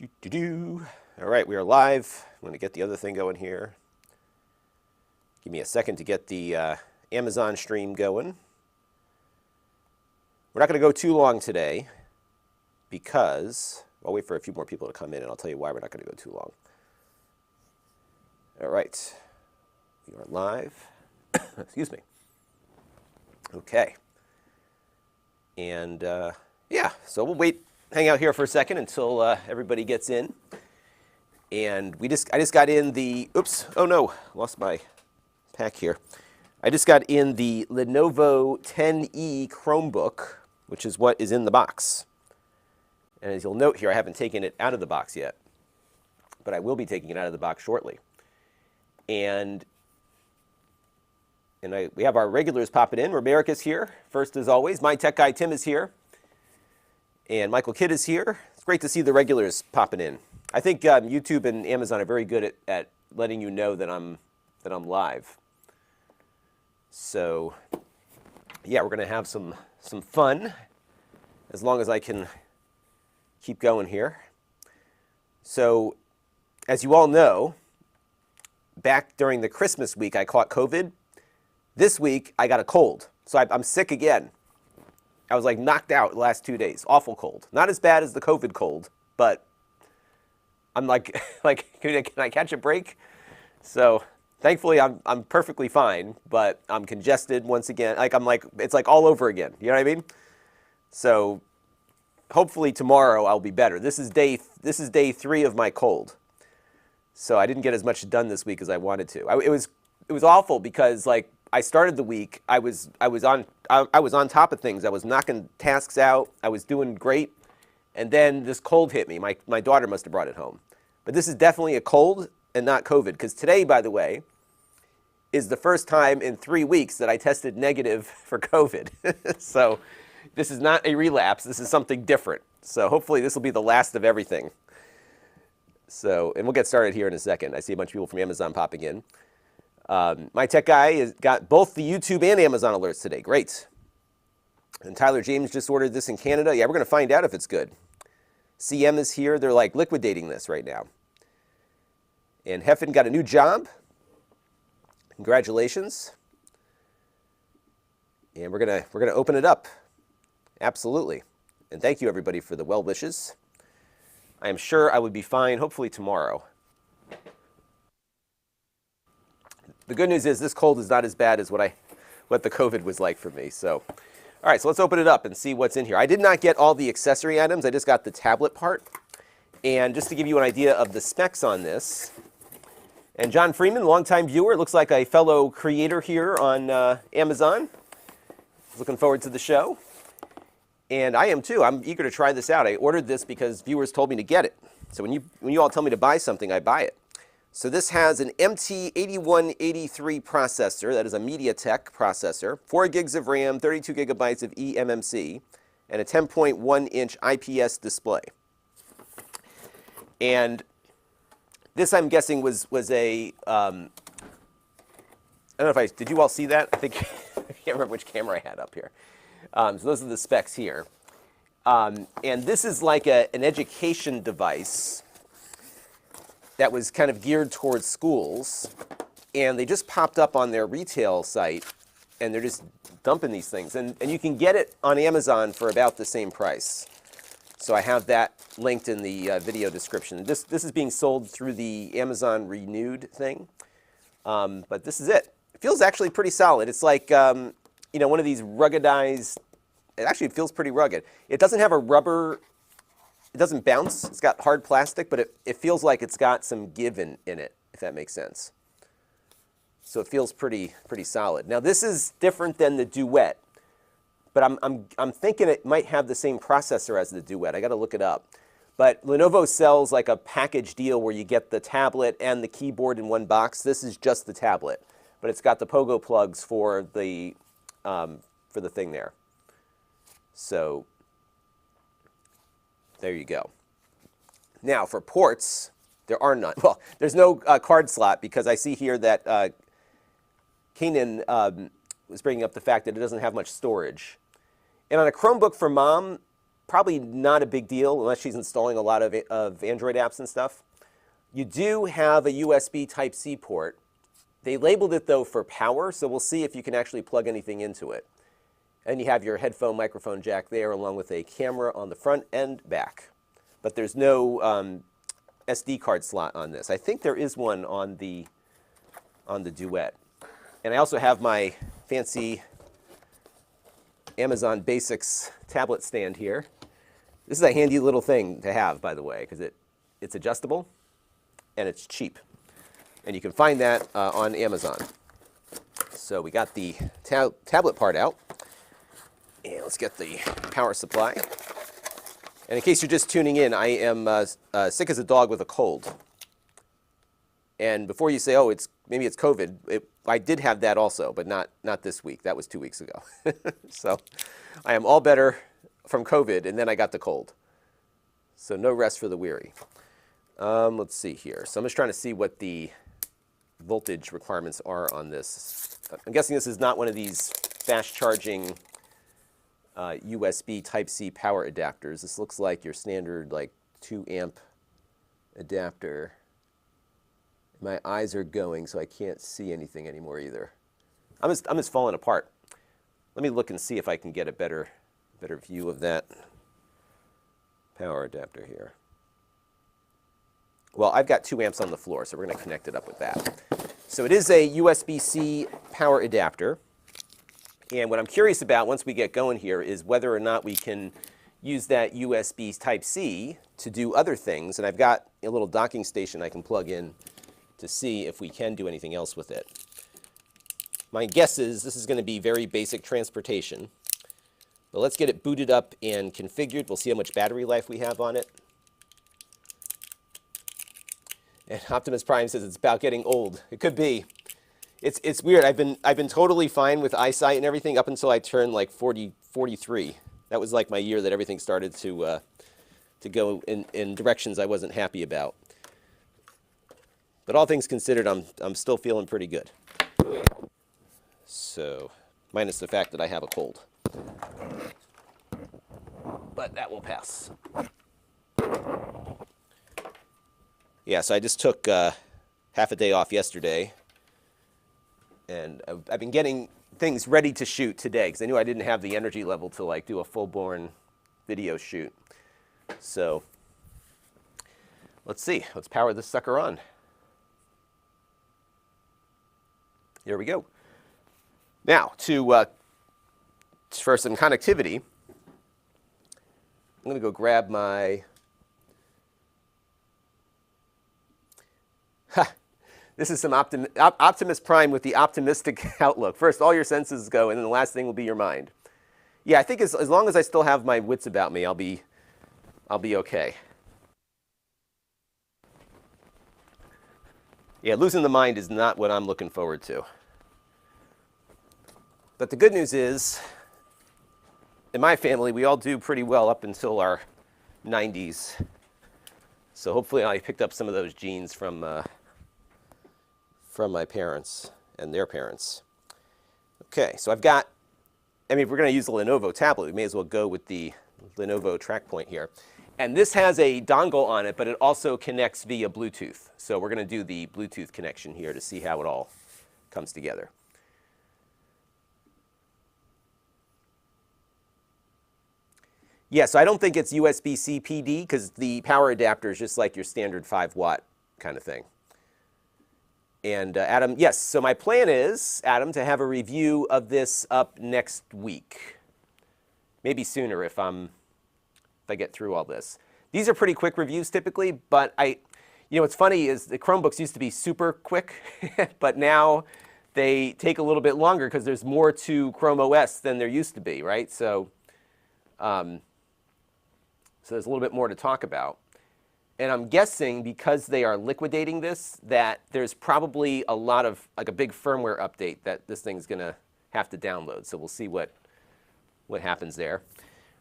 All right, we are live. I'm going to get the other thing going here. Give me a second to get the Amazon stream going. We're not going to go too long today because I'll wait for a few more people to come in and I'll tell you why we're not going to go too long. All right, we are live. Excuse me. Okay. And yeah, so we'll hang out here for a second until everybody gets in. And I just got in the, oops, oh no, lost my pack here. I just got in the Lenovo 10E Chromebook, which is what is in the box. And as you'll note here, I haven't taken it out of the box yet, but I will be taking it out of the box shortly. And we have our regulars popping in. Romerica's here, first as always. My tech guy Tim is here. And Michael Kidd is here. It's great to see the regulars popping in. I think YouTube and Amazon are very good at letting you know that I'm live. So yeah, we're going to have some fun as long as I can keep going here. So as you all know, back during the Christmas week, I caught COVID. This week, I got a cold. So I'm sick again. I was like knocked out the last 2 days. Awful cold. Not as bad as the COVID cold, but I'm like, can I catch a break? So thankfully, I'm perfectly fine, but I'm congested once again. It's like all over again. You know what I mean? So hopefully tomorrow I'll be better. This is day 3 of my cold. So I didn't get as much done this week as I wanted to. It was awful because like I started the week, I was on top of things. I was knocking tasks out. I was doing great. And then this cold hit me. My daughter must have brought it home. But this is definitely a cold and not COVID. Because today, by the way, is the first time in 3 weeks that I tested negative for COVID. So this is not a relapse. This is something different. So hopefully this will be the last of everything. So, and we'll get started here in a second. I see a bunch of people from Amazon popping in. My tech guy has got both the YouTube and Amazon alerts today. Great. And Tyler James just ordered this in Canada. Yeah, we're going to find out if it's good. CM is here. They're like liquidating this right now. And Heffen got a new job. Congratulations. And we're gonna open it up. Absolutely. And thank you everybody for the well wishes. I am sure I would be fine hopefully tomorrow. The good news is this cold is not as bad as what the COVID was like for me. So, all right, so let's open it up and see what's in here. I did not get all the accessory items. I just got the tablet part. And just to give you an idea of the specs on this, and John Freeman, longtime viewer, looks like a fellow creator here on Amazon. Looking forward to the show. And I am too. I'm eager to try this out. I ordered this because viewers told me to get it. So when you all tell me to buy something, I buy it. So this has an MT8183 processor. That is a MediaTek processor. 4 gigs of RAM, 32 gigabytes of eMMC, and a 10.1-inch IPS display. And this, I'm guessing, was a, I don't know if did you all see that? I think, I can't remember which camera I had up here. So those are the specs here. And this is like an education device that was kind of geared towards schools. And they just popped up on their retail site, and they're just dumping these things. And you can get it on Amazon for about the same price. So I have that linked in the video description. This is being sold through the Amazon Renewed thing. But this is it. It feels actually pretty solid. It's like, you know, one of these ruggedized, it feels pretty rugged. It doesn't have a rubber, it doesn't bounce. It's got hard plastic, but it feels like it's got some give in it, if that makes sense. So it feels pretty solid. Now this is different than the Duet. But I'm thinking it might have the same processor as the Duet. I got to look it up. But Lenovo sells like a package deal where you get the tablet and the keyboard in one box. This is just the tablet, but it's got the pogo plugs for the thing there. So there you go. Now for ports, there are none. Well, there's no card slot because I see here that Kanan was bringing up the fact that it doesn't have much storage. And on a Chromebook for Mom, probably not a big deal unless she's installing a lot of Android apps and stuff. You do have a USB Type-C port. They labeled it, though, for power, so we'll see if you can actually plug anything into it. And you have your headphone microphone jack there, along with a camera on the front and back. But there's no SD card slot on this. I think there is one on the Duet. And I also have my fancy Amazon Basics tablet stand here. This is a handy little thing to have, by the way, because it's adjustable and it's cheap. And you can find that on Amazon. So we got the tablet part out. And let's get the power supply. And in case you're just tuning in, I am sick as a dog with a cold. And before you say, oh, maybe it's COVID, I did have that also, but not this week. That was 2 weeks ago. So I am all better from COVID, and then I got the cold. So no rest for the weary. Let's see here. So I'm just trying to see what the voltage requirements are on this. I'm guessing this is not one of these fast charging USB Type-C power adapters. This looks like your standard like 2 amp adapter. My eyes are going, so I can't see anything anymore either. I'm just falling apart. Let me look and see if I can get a better view of that power adapter here. Well, I've got 2 amps on the floor, so we're going to connect it up with that. So it is a USB-C power adapter. And what I'm curious about once we get going here is whether or not we can use that USB Type-C to do other things. And I've got a little docking station I can plug in to see if we can do anything else with it. My guess is this is going to be very basic transportation. But let's get it booted up and configured. We'll see how much battery life we have on it. And Optimus Prime says it's about getting old. It could be. It's weird. I've been totally fine with eyesight and everything up until I turned like 43. That was like my year that everything started to go in directions I wasn't happy about. But all things considered, I'm still feeling pretty good. So, minus the fact that I have a cold. But that will pass. Yeah, so I just took half a day off yesterday. And I've been getting things ready to shoot today because I knew I didn't have the energy level to like do a full-born video shoot. So, let's see. Let's power this sucker on. Here we go. Now, for some connectivity, I'm going to go grab my... This is some Optimus Prime with the optimistic outlook. First, all your senses go, and then the last thing will be your mind. Yeah, I think as long as I still have my wits about me, I'll be okay. Yeah, losing the mind is not what I'm looking forward to. But the good news is, in my family, we all do pretty well up until our 90s. So hopefully I picked up some of those genes from my parents and their parents. Okay, so I've got, if we're going to use the Lenovo tablet, we may as well go with the Lenovo TrackPoint here. And this has a dongle on it, but it also connects via Bluetooth. So we're going to do the Bluetooth connection here to see how it all comes together. Yeah, so I don't think it's USB-C PD because the power adapter is just like your standard 5-watt kind of thing. And Adam, yes, so my plan is, Adam, to have a review of this up next week. Maybe sooner if I get through all this. These are pretty quick reviews typically, but what's funny is the Chromebooks used to be super quick, but now they take a little bit longer because there's more to Chrome OS than there used to be, right? So there's a little bit more to talk about. And I'm guessing because they are liquidating this, that there's probably a lot of, like a big firmware update that this thing's going to have to download. So we'll see what happens there.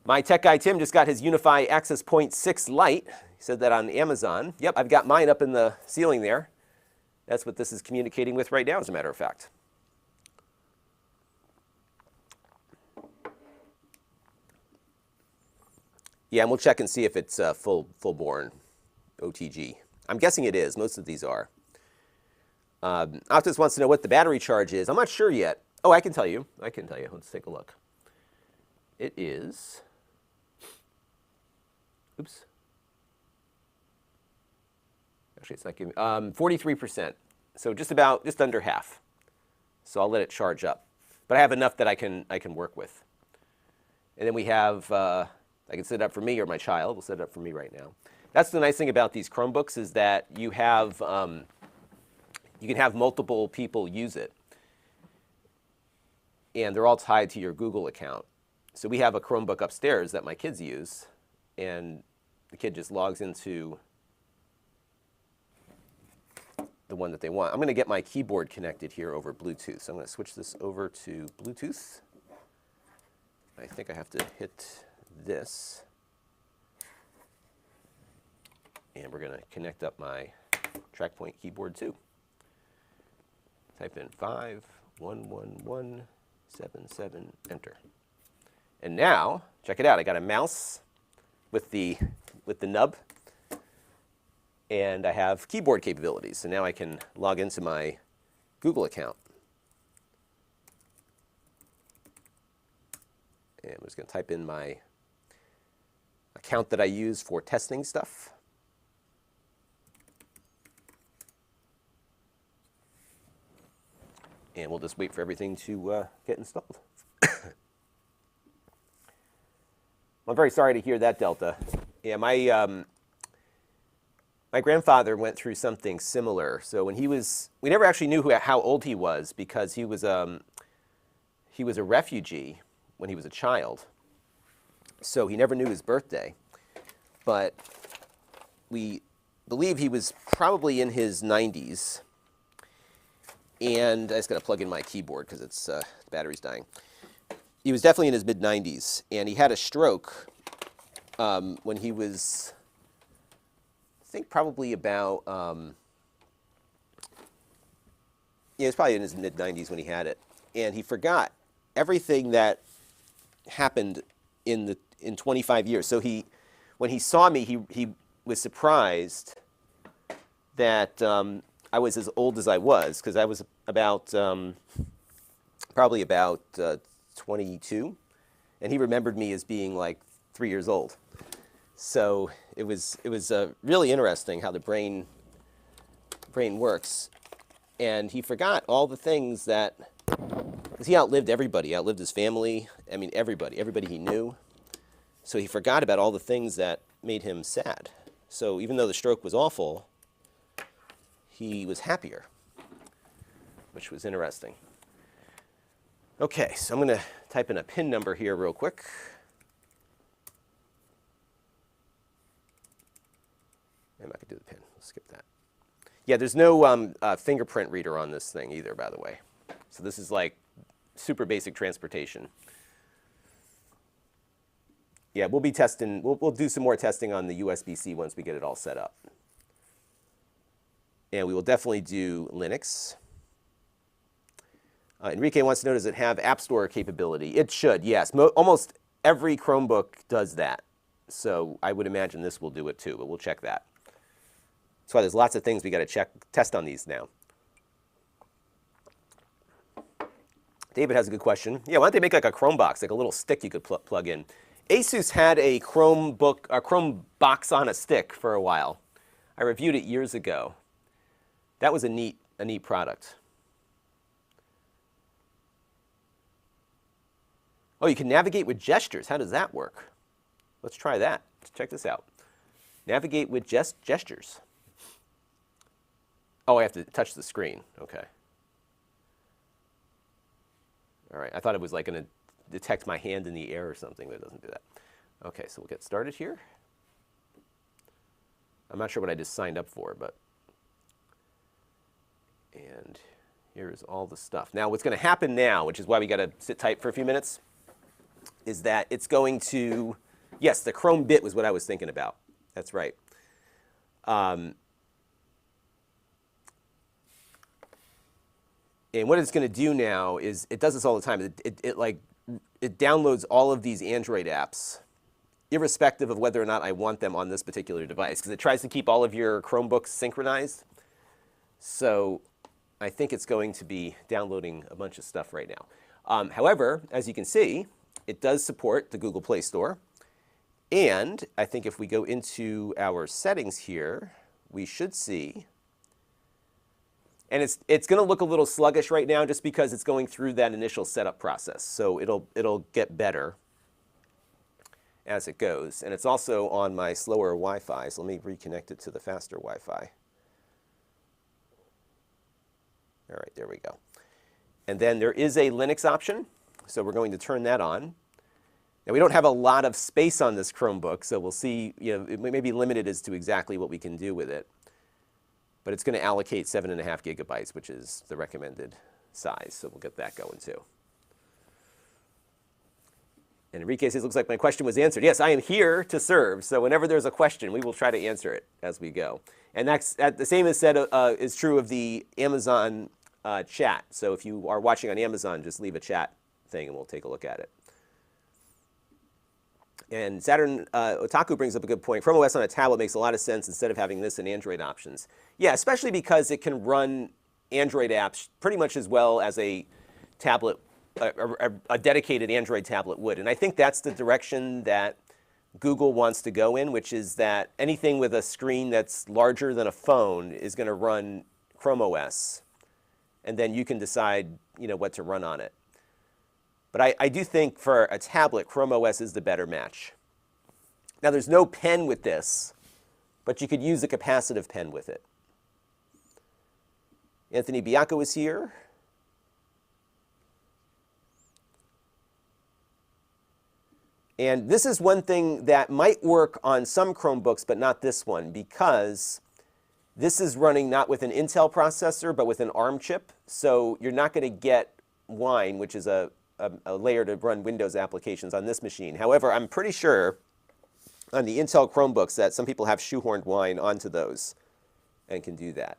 My tech guy, Tim, just got his Unify Access Point 6 Lite. He said that on Amazon. Yep, I've got mine up in the ceiling there. That's what this is communicating with right now, as a matter of fact. Yeah, and we'll check and see if it's full-born OTG. I'm guessing it is. Most of these are. Optus wants to know what the battery charge is. I'm not sure yet. Oh, I can tell you. I can tell you. Let's take a look. It is, oops. Actually, it's not giving, 43%. So just under half. So I'll let it charge up. But I have enough that I can work with. And then we have, I can set it up for me or my child. We'll set it up for me right now. That's the nice thing about these Chromebooks is that you have, you can have multiple people use it. And they're all tied to your Google account. So we have a Chromebook upstairs that my kids use, and the kid just logs into the one that they want. I'm going to get my keyboard connected here over Bluetooth. So I'm going to switch this over to Bluetooth. I think I have to hit this. And we're going to connect up my TrackPoint keyboard too. Type in 511177, enter. And now, check it out. I got a mouse with the nub, and I have keyboard capabilities. So now I can log into my Google account. And I'm just going to type in my account that I use for testing stuff. And we'll just wait for everything to get installed. I'm very sorry to hear that, Delta. Yeah, my grandfather went through something similar. So when he was, we never actually knew how old he was because he was a refugee when he was a child. So he never knew his birthday. But we believe he was probably in his 90s. And I just got to plug in my keyboard because the battery's dying. He was definitely in his mid-90s, and he had a stroke when he was, I think, probably about, he was probably in his mid-90s when he had it. And he forgot everything that happened in 25 years. So when he saw me, he was surprised that I was as old as I was, because I was about, probably about 22, and he remembered me as being like 3 years old. So it was really interesting how the brain works. And he forgot all the things that, because he outlived everybody, outlived his family, I mean everybody he knew. So he forgot about all the things that made him sad. So even though the stroke was awful, he was happier, which was interesting. Okay, so I'm going to type in a PIN number here real quick. I'm not going to do the PIN. We'll skip that. Yeah, there's no fingerprint reader on this thing either, by the way. So this is like super basic transportation. Yeah, we'll be testing. We'll do some more testing on the USB-C once we get it all set up. And we will definitely do Linux. Enrique wants to know, does it have App Store capability? It should, yes. Almost every Chromebook does that. So I would imagine this will do it too, but we'll check that. That's why there's lots of things we got to test on these now. David has a good question. Yeah, why don't they make like a Chromebox, like a little stick you could plug in? Asus had a Chromebox on a stick for a while. I reviewed it years ago. That was a neat product. Oh, you can navigate with gestures. How does that work? Let's try that. Let's check this out. Navigate with gestures. Oh, I have to touch the screen. Okay. All right. I thought it was like going to detect my hand in the air or something, but it doesn't do that. Okay, so we'll get started here. I'm not sure what I just signed up for, but... And here's all the stuff. Now, what's going to happen now, which is why we got to sit tight for a few minutes, is that it's going to, yes, the Chrome bit was what I was thinking about. That's right. And what it's going to do now is, it does this all the time. It downloads all of these Android apps irrespective of whether or not I want them on this particular device, because it tries to keep all of your Chromebooks synchronized. So I think it's going to be downloading a bunch of stuff right now. However, as you can see, it does support the Google Play Store. And I think if we go into our settings here, we should see, and it's going to look a little sluggish right now just because it's going through that initial setup process. So it'll get better as it goes. And it's also on my slower Wi-Fi, so let me reconnect it to the faster Wi-Fi. All right, there we go. And then there is a Linux option, so we're going to turn that on. Now, we don't have a lot of space on this Chromebook, so we'll see, it may be limited as to exactly what we can do with it. But it's going to allocate 7.5 gigabytes, which is the recommended size, so we'll get that going too. And Enrique says, looks like my question was answered. Yes, I am here to serve, so whenever there's a question, we will try to answer it as we go. And that's the same is true of the Amazon chat. So if you are watching on Amazon, just leave a chat thing and we'll take a look at it. And Saturn Otaku brings up a good point. Chrome OS on a tablet makes a lot of sense instead of having this in Android options. Yeah, especially because it can run Android apps pretty much as well as a tablet, a dedicated Android tablet would. And I think that's the direction that Google wants to go in, which is that anything with a screen that's larger than a phone is going to run Chrome OS. And then you can decide, what to run on it. But I do think for a tablet, Chrome OS is the better match. Now, there's no pen with this, but you could use a capacitive pen with it. Anthony Biacco is here. And this is one thing that might work on some Chromebooks, but not this one, because this is running not with an Intel processor, but with an ARM chip. So you're not going to get Wine, which is a layer to run Windows applications on this machine. However, I'm pretty sure on the Intel Chromebooks that some people have shoehorned Wine onto those and can do that.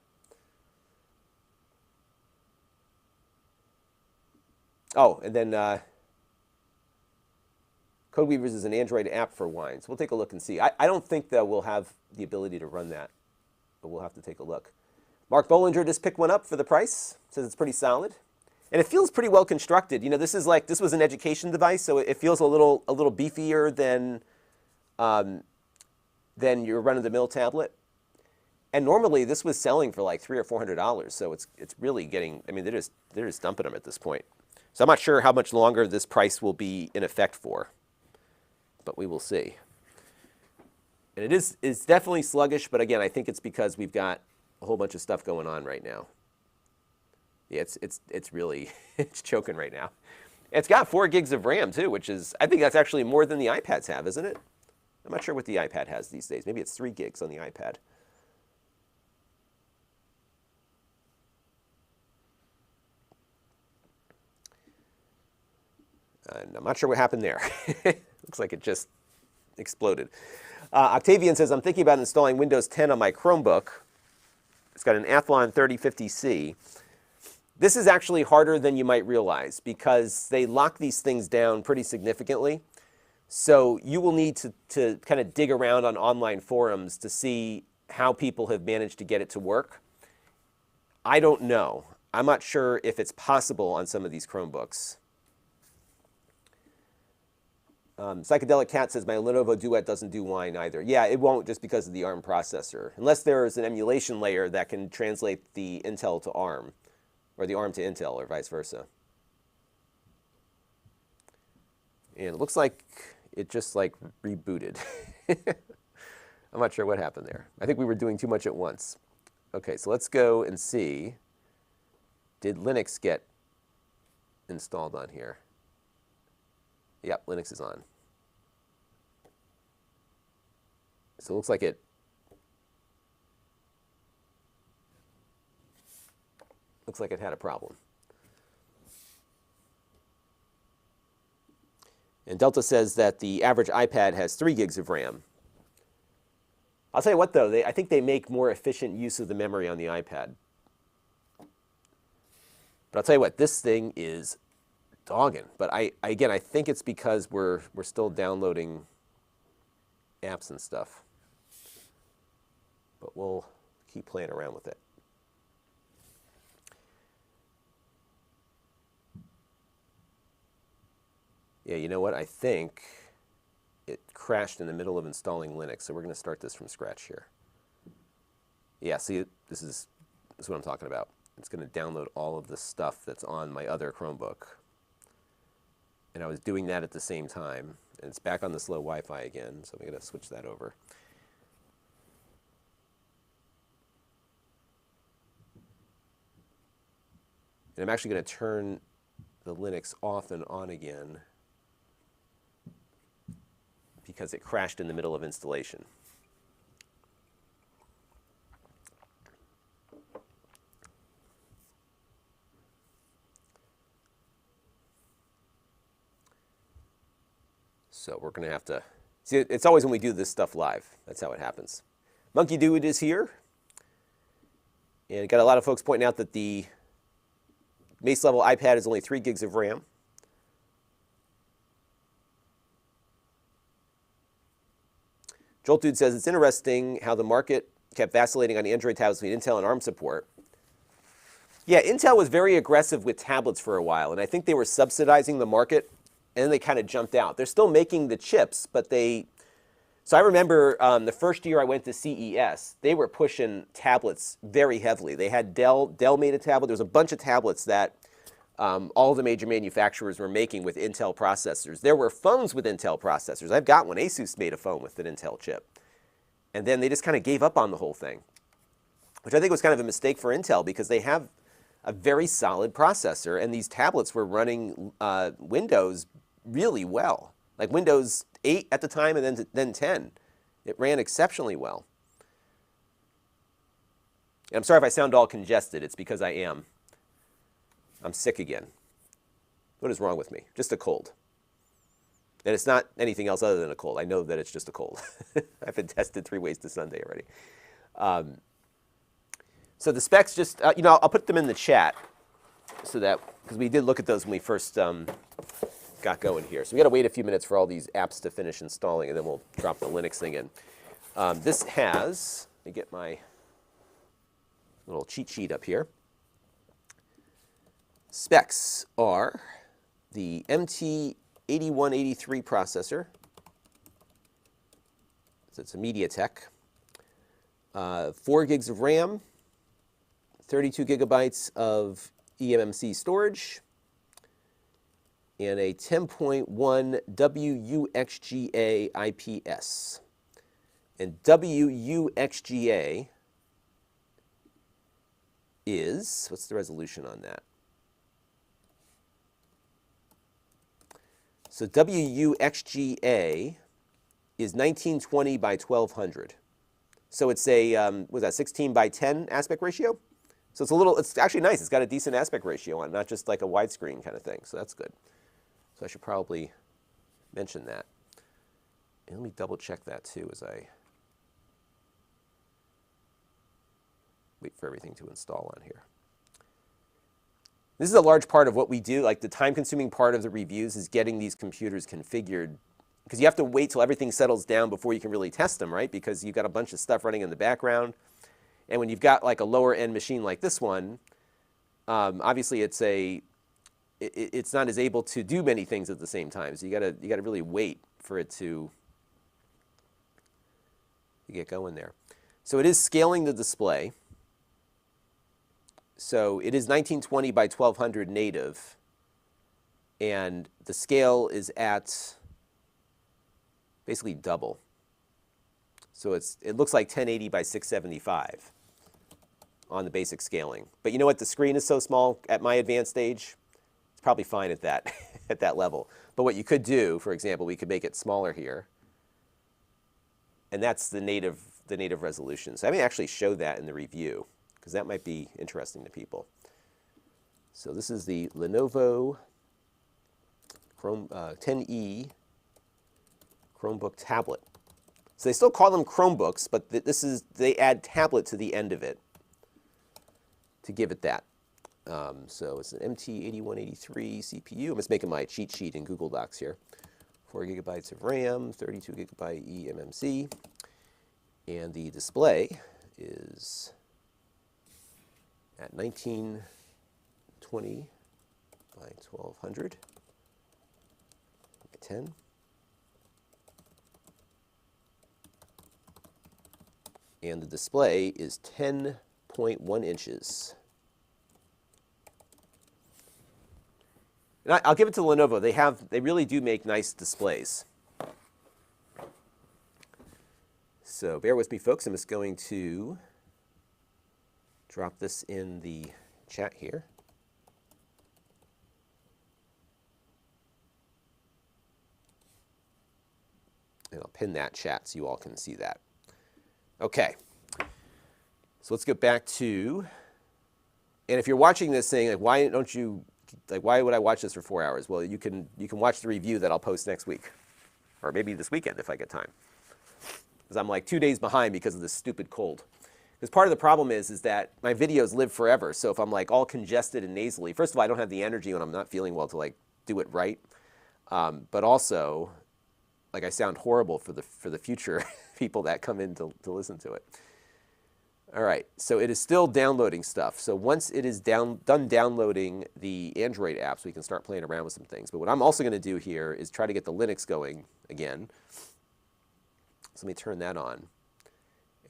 Oh, and then CodeWeavers is an Android app for Wine. So we'll take a look and see. I don't think that we'll have the ability to run that, but we'll have to take a look. Mark Bollinger just picked one up for the price. Says it's pretty solid. And it feels pretty well constructed. This was an education device, so it feels a little beefier than your run-of-the-mill tablet. And normally this was selling for like $300 or $400, so it's really getting. I mean, they're just dumping them at this point. So I'm not sure how much longer this price will be in effect for, but we will see. And it's definitely sluggish, but again, I think it's because we've got a whole bunch of stuff going on right now. Yeah, it's really it's choking right now. It's got 4 gigs of RAM too, which is, I think that's actually more than the iPads have, isn't it? I'm not sure what the iPad has these days. Maybe it's 3 gigs on the iPad. And I'm not sure what happened there. Looks like it just exploded. Octavian says, I'm thinking about installing Windows 10 on my Chromebook. It's got an Athlon 3050C. This is actually harder than you might realize because they lock these things down pretty significantly. So you will need to kind of dig around on online forums to see how people have managed to get it to work. I don't know. I'm not sure if it's possible on some of these Chromebooks. Psychedelic Cat says, my Lenovo Duet doesn't do Wine either. Yeah, it won't just because of the ARM processor. Unless there is an emulation layer that can translate the Intel to ARM, or the ARM to Intel, or vice versa. And it looks like it just rebooted. I'm not sure what happened there. I think we were doing too much at once. Okay, so let's go and see. Did Linux get installed on here? Yep, Linux is on. So it looks like it had a problem. And Delta says that the average iPad has 3 gigs of RAM. I'll tell you what, though, I think they make more efficient use of the memory on the iPad. But I'll tell you what, this thing is dogging. But again, I think it's because we're still downloading apps and stuff. But we'll keep playing around with it. Yeah, you know what? I think it crashed in the middle of installing Linux, so we're going to start this from scratch here. Yeah, see, this is what I'm talking about. It's going to download all of the stuff that's on my other Chromebook. And I was doing that at the same time, and it's back on the slow Wi-Fi again, so I'm going to switch that over. And I'm actually going to turn the Linux off and on again because it crashed in the middle of installation. So we're going to have to, see, it's always when we do this stuff live. That's how it happens. Monkey Dude is here. And got a lot of folks pointing out that the base level iPad is only 3 gigs of RAM. Jolt Dude says, it's interesting how the market kept vacillating on Android tablets between Intel and ARM support. Yeah, Intel was very aggressive with tablets for a while, and I think they were subsidizing the market, and then they kind of jumped out. They're still making the chips, but they... So I remember the first year I went to CES, they were pushing tablets very heavily. They had Dell made a tablet. There was a bunch of tablets that all the major manufacturers were making with Intel processors. There were phones with Intel processors. I've got one. Asus made a phone with an Intel chip. And then they just kind of gave up on the whole thing, which I think was kind of a mistake for Intel because they have a very solid processor, and these tablets were running Windows really well. Like Windows 8 at the time and then 10. It ran exceptionally well. And I'm sorry if I sound all congested. It's because I am. I'm sick again. What is wrong with me? Just a cold. And it's not anything else other than a cold. I know that it's just a cold. I've been tested 3 ways to Sunday already. So the specs just, I'll put them in the chat so that, because we did look at those when we first got going here. So we got to wait a few minutes for all these apps to finish installing, and then we'll drop the Linux thing in. This has, let me get my little cheat sheet up here. Specs are the MT8183 processor. So it's a MediaTek. 4 gigs of RAM, 32 gigabytes of eMMC storage, and a 10.1 WUXGA IPS. And WUXGA is, what's the resolution on that? So WUXGA is 1920 by 1200. So it's a, was that 16 by 10 aspect ratio? So it's actually nice. It's got a decent aspect ratio on it, not just like a widescreen kind of thing. So that's good. So I should probably mention that. And let me double check that too as I wait for everything to install on here. This is a large part of what we do. Like the time-consuming part of the reviews is getting these computers configured, because you have to wait till everything settles down before you can really test them, right? Because you've got a bunch of stuff running in the background. And when you've got like a lower-end machine like this one, obviously it's not as able to do many things at the same time. So you gotta really wait for it to get going there. So it is scaling the display. So it is 1920 by 1200 native, and the scale is at basically double. So it looks like 1080 by 675 on the basic scaling. But you know what? The screen is so small at my advanced stage, it's probably fine at that at that level. But what you could do, for example, we could make it smaller here, and that's the native resolution. So I may actually show that in the review, because that might be interesting to people. So this is the Lenovo 10E Chromebook tablet. So they still call them Chromebooks, but they add tablet to the end of it to give it that. So it's an MT8183 CPU. I'm just making my cheat sheet in Google Docs here 4 gigabytes of RAM, 32 gigabyte eMMC, and the display is at 1920 by 1200 by 10. And the display is 10.1 inches. And I'll give it to Lenovo. They really do make nice displays. So bear with me, folks. I'm just going to drop this in the chat here. And I'll pin that chat so you all can see that. Okay. So let's get back to, and if you're watching this saying, like, why don't you, like, why would I watch this for 4 hours? Well, you can watch the review that I'll post next week, or maybe this weekend if I get time. Because I'm like 2 days behind because of this stupid cold. Because part of the problem is that my videos live forever. So if I'm like all congested and nasally, first of all, I don't have the energy when I'm not feeling well to like do it right. But also, like, I sound horrible for the future people that come in to listen to it. All right, so it is still downloading stuff. So once it is done downloading the Android apps, we can start playing around with some things. But what I'm also going to do here is try to get the Linux going again. So let me turn that on.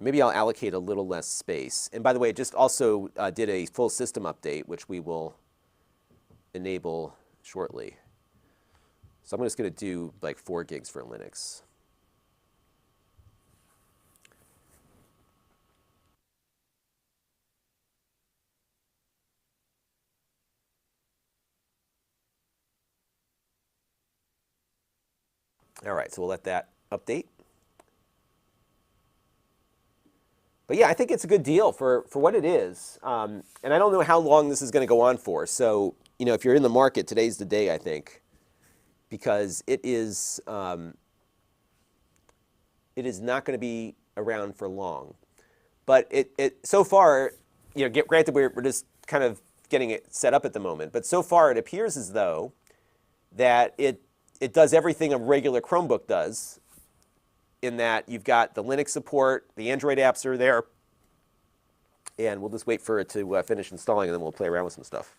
Maybe I'll allocate a little less space. And by the way, it just also did a full system update, which we will enable shortly. So I'm just going to do like 4 gigs for Linux. All right, so we'll let that update. But yeah, I think it's a good deal for what it is. And I don't know how long this is going to go on for. So, you know, if you're in the market, today's the day, I think, because it is not going to be around for long. But so far, you know, granted, we're just kind of getting it set up at the moment. But so far, it appears as though that it does everything a regular Chromebook does, in that you've got the Linux support, the Android apps are there, and we'll just wait for it to finish installing, and then we'll play around with some stuff.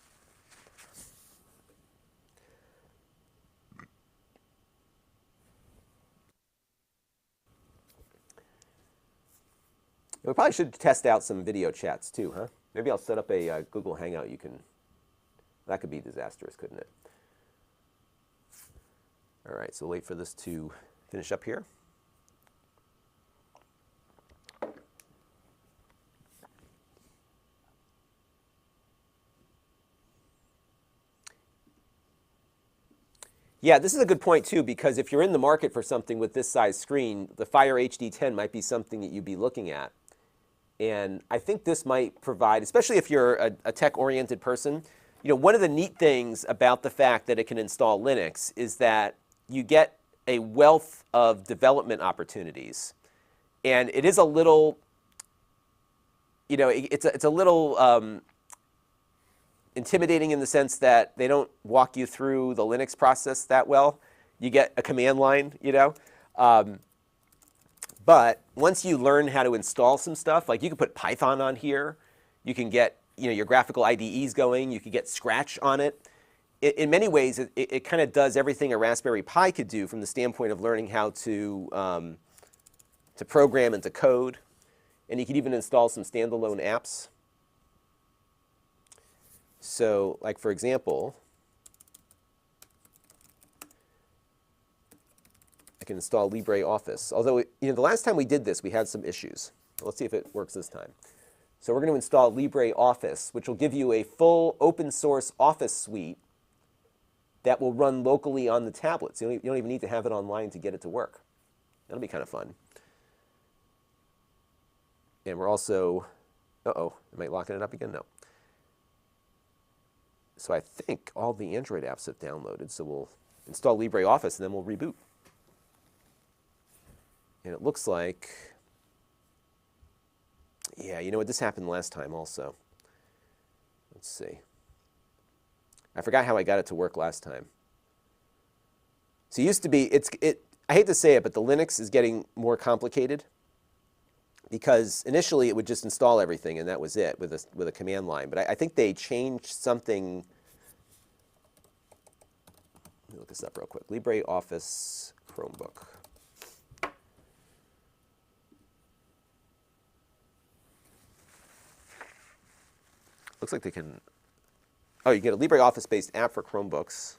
And we probably should test out some video chats too, huh? Maybe I'll set up a Google Hangout. That could be disastrous, couldn't it? All right, so wait for this to finish up here. Yeah, this is a good point too, because if you're in the market for something with this size screen, the Fire HD 10 might be something that you'd be looking at. And I think this might provide, especially if you're a tech-oriented person, you know, one of the neat things about the fact that it can install Linux is that you get a wealth of development opportunities. And it is a little, you know, it's a little intimidating in the sense that they don't walk you through the Linux process that well. You get a command line, you know. But once you learn how to install some stuff, like you can put Python on here, you can get, you know, your graphical IDEs going, you can get Scratch on it. In many ways, it kind of does everything a Raspberry Pi could do from the standpoint of learning how to program and to code. And you can even install some standalone apps. So, like, for example, I can install LibreOffice. Although, you know, the last time we did this, we had some issues. Let's see if it works this time. So we're going to install LibreOffice, which will give you a full open source Office suite that will run locally on the tablets. You don't even need to have it online to get it to work. That'll be kind of fun. And we're also, am I locking it up again? No. So I think all the Android apps have downloaded. So we'll install LibreOffice and then we'll reboot. And it looks like, yeah, you know what? This happened last time also. Let's see. I forgot how I got it to work last time. So it used to be, I hate to say it, but the Linux is getting more complicated because initially it would just install everything and that was it with a command line. But I think they changed something. Let me look this up real quick. LibreOffice Chromebook. Looks like they can, oh, you get a LibreOffice-based app for Chromebooks.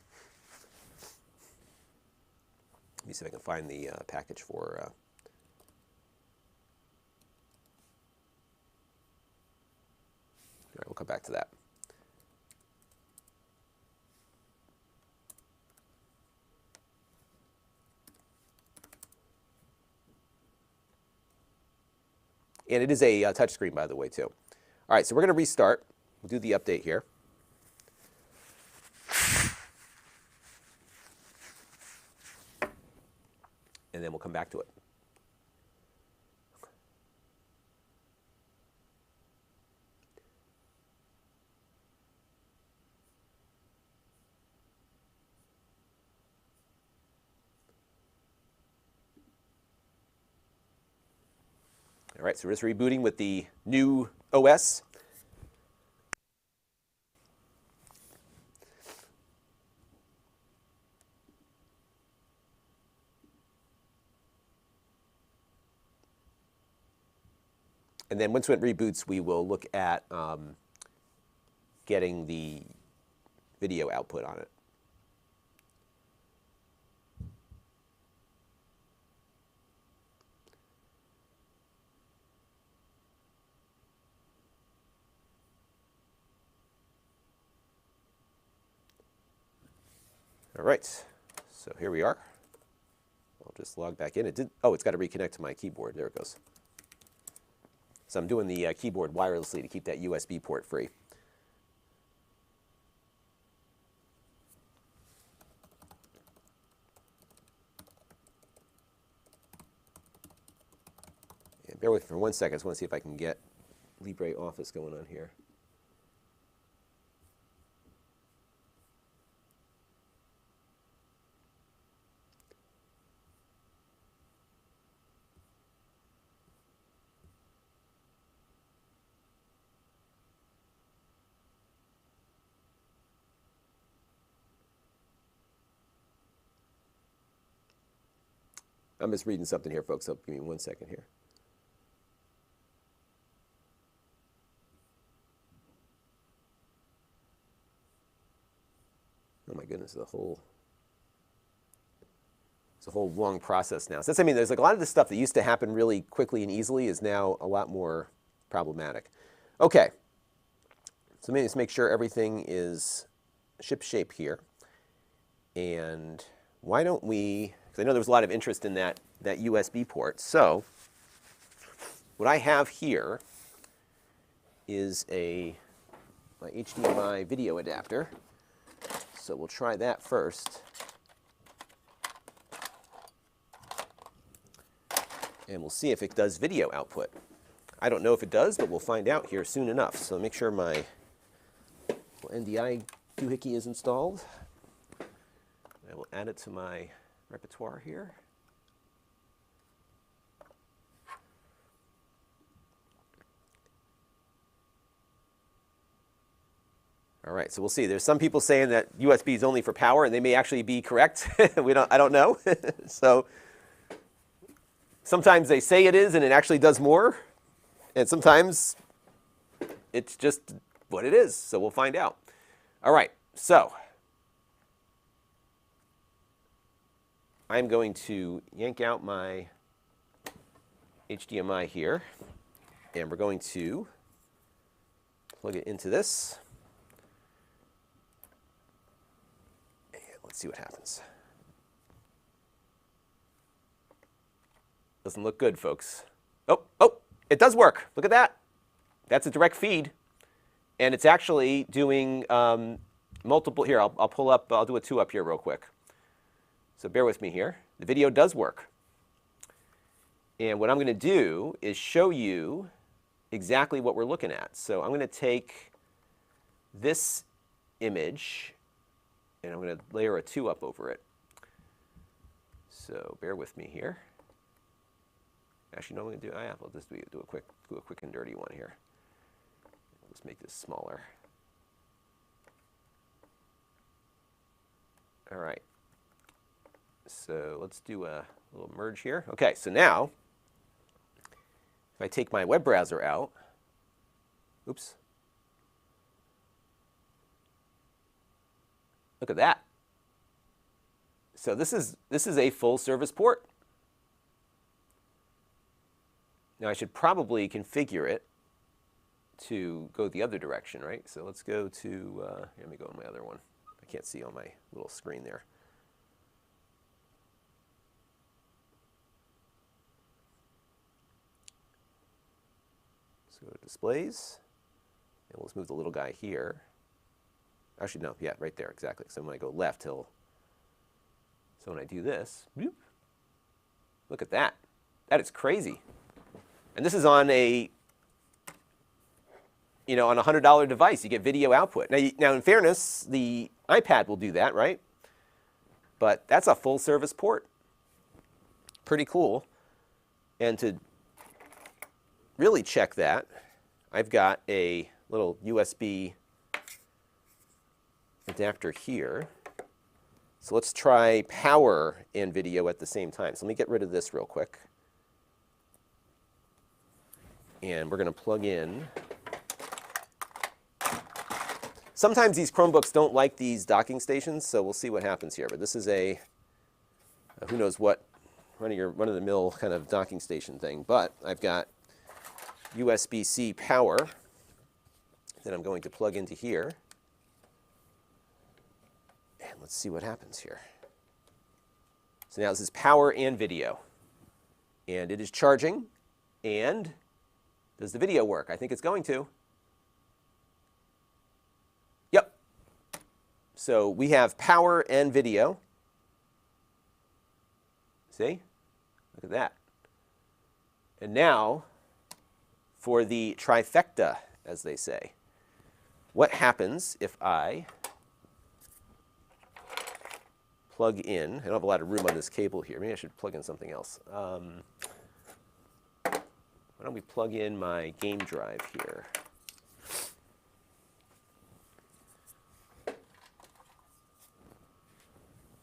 Let me see if I can find the package for, all right, we'll come back to that. And it is a touchscreen, by the way, too. All right, so we're going to restart. We'll do the update here. And then we'll come back to it. All right, so we're just rebooting with the new OS. And then once it reboots, we will look at getting the video output on it. All right, so here we are. I'll just log back in. It did. Oh, it's got to reconnect to my keyboard. There it goes. So I'm doing the keyboard wirelessly to keep that USB port free. And bear with me for 1 second. I just want to see if I can get LibreOffice going on here. I'm just reading something here, folks, so give me 1 second here. Oh my goodness, it's a whole long process now. So that's, I mean, there's like a lot of this stuff that used to happen really quickly and easily is now a lot more problematic. Okay, so let me just make sure everything is shipshape here. And why don't we, because I know there was a lot of interest in that USB port. So what I have here is my HDMI video adapter. So we'll try that first. And we'll see if it does video output. I don't know if it does, but we'll find out here soon enough. So make sure my NDI doohickey is installed. I will add it to my repertoire here. All right, so we'll see. There's some people saying that USB is only for power, and they may actually be correct. I don't know. So sometimes they say it is, and it actually does more. And sometimes it's just what it is. So we'll find out. All right, so I'm going to yank out my HDMI here, and we're going to plug it into this. And let's see what happens. Doesn't look good, folks. Oh, it does work. Look at that. That's a direct feed. And it's actually doing multiple, here, I'll pull up, I'll do a 2-up here real quick. So bear with me here. The video does work. And what I'm going to do is show you exactly what we're looking at. So I'm going to take this image, and I'm going to layer a 2-up over it. So bear with me here. Actually, no, I'm going to do. I'll just do a quick and dirty one here. Let's make this smaller. All right. So let's do a little merge here. Okay, so now, if I take my web browser out, oops. Look at that. So this is a full service port. Now I should probably configure it to go the other direction, right? So let's go to, let me go on my other one. I can't see on my little screen there. Let's go to displays, and we'll just move the little guy here. Actually, no, yeah, right there, exactly. So when I go left, so when I do this, bloop, look at that. That is crazy. And this is on a, on a $100 device. You get video output. Now, in fairness, the iPad will do that, right? But that's a full service port. Pretty cool. And to really check that, I've got a little USB adapter here. So let's try power and video at the same time. So let me get rid of this real quick. And we're going to plug in. Sometimes these Chromebooks don't like these docking stations, so we'll see what happens here. But this is a, who knows what, run-of-the-mill kind of docking station thing. But I've got USB-C power that I'm going to plug into here. And let's see what happens here. So now this is power and video. And it is charging. And does the video work? I think it's going to. Yep. So we have power and video. See? Look at that. And now, for the trifecta, as they say, what happens if I plug in? I don't have a lot of room on this cable here. Maybe I should plug in something else. Why don't we plug in my game drive here?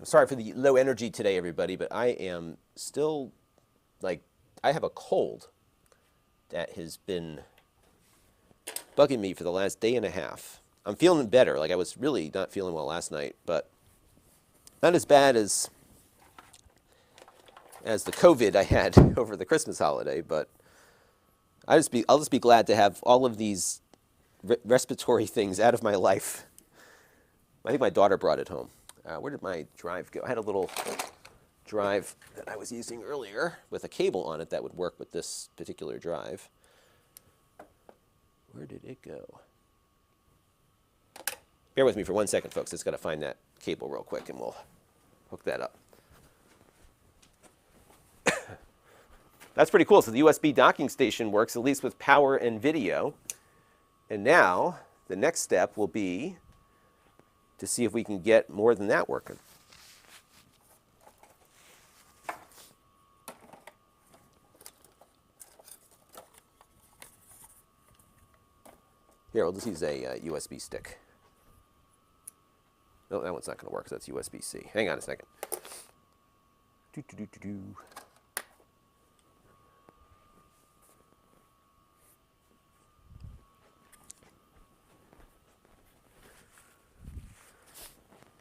I'm sorry for the low energy today, everybody, but I am still, I have a cold that has been bugging me for the last day and a half. I'm feeling better. I was really not feeling well last night, but not as bad as the COVID I had over the Christmas holiday, but I'll just be glad to have all of these respiratory things out of my life. I think my daughter brought it home. Where did my drive go? I had a little drive that I was using earlier with a cable on it that would work with this particular drive. Where did it go? Bear with me for 1 second, folks. Just got to find that cable real quick, and we'll hook that up. That's pretty cool. So the USB docking station works, at least with power and video. And now, the next step will be to see if we can get more than that working. Here, we'll just use a USB stick. No, that one's not going to work, so that's USB-C. Hang on a second.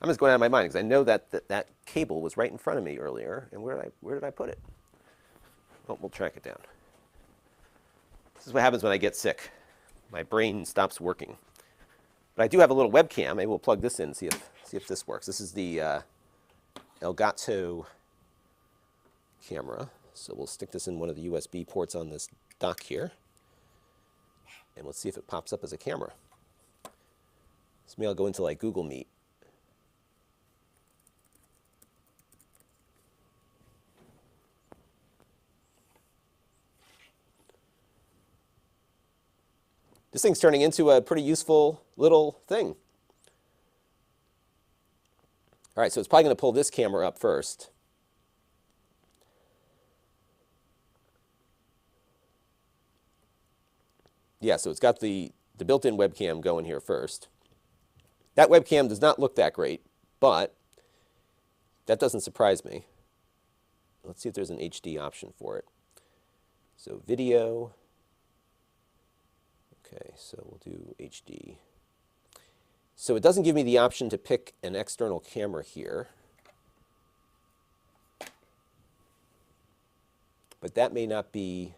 I'm just going out of my mind because I know that cable was right in front of me earlier, and where did I put it? Oh, we'll track it down. This is what happens when I get sick. My brain stops working. But I do have a little webcam. Maybe we'll plug this in and see if this works. This is the Elgato camera. So we'll stick this in one of the USB ports on this dock here. And we'll see if it pops up as a camera. So maybe I'll go into Google Meet. This thing's turning into a pretty useful little thing. All right, so it's probably going to pull this camera up first. Yeah, so it's got the built-in webcam going here first. That webcam does not look that great, but that doesn't surprise me. Let's see if there's an HD option for it. So video. Okay, so we'll do HD. So it doesn't give me the option to pick an external camera here. But that may not be...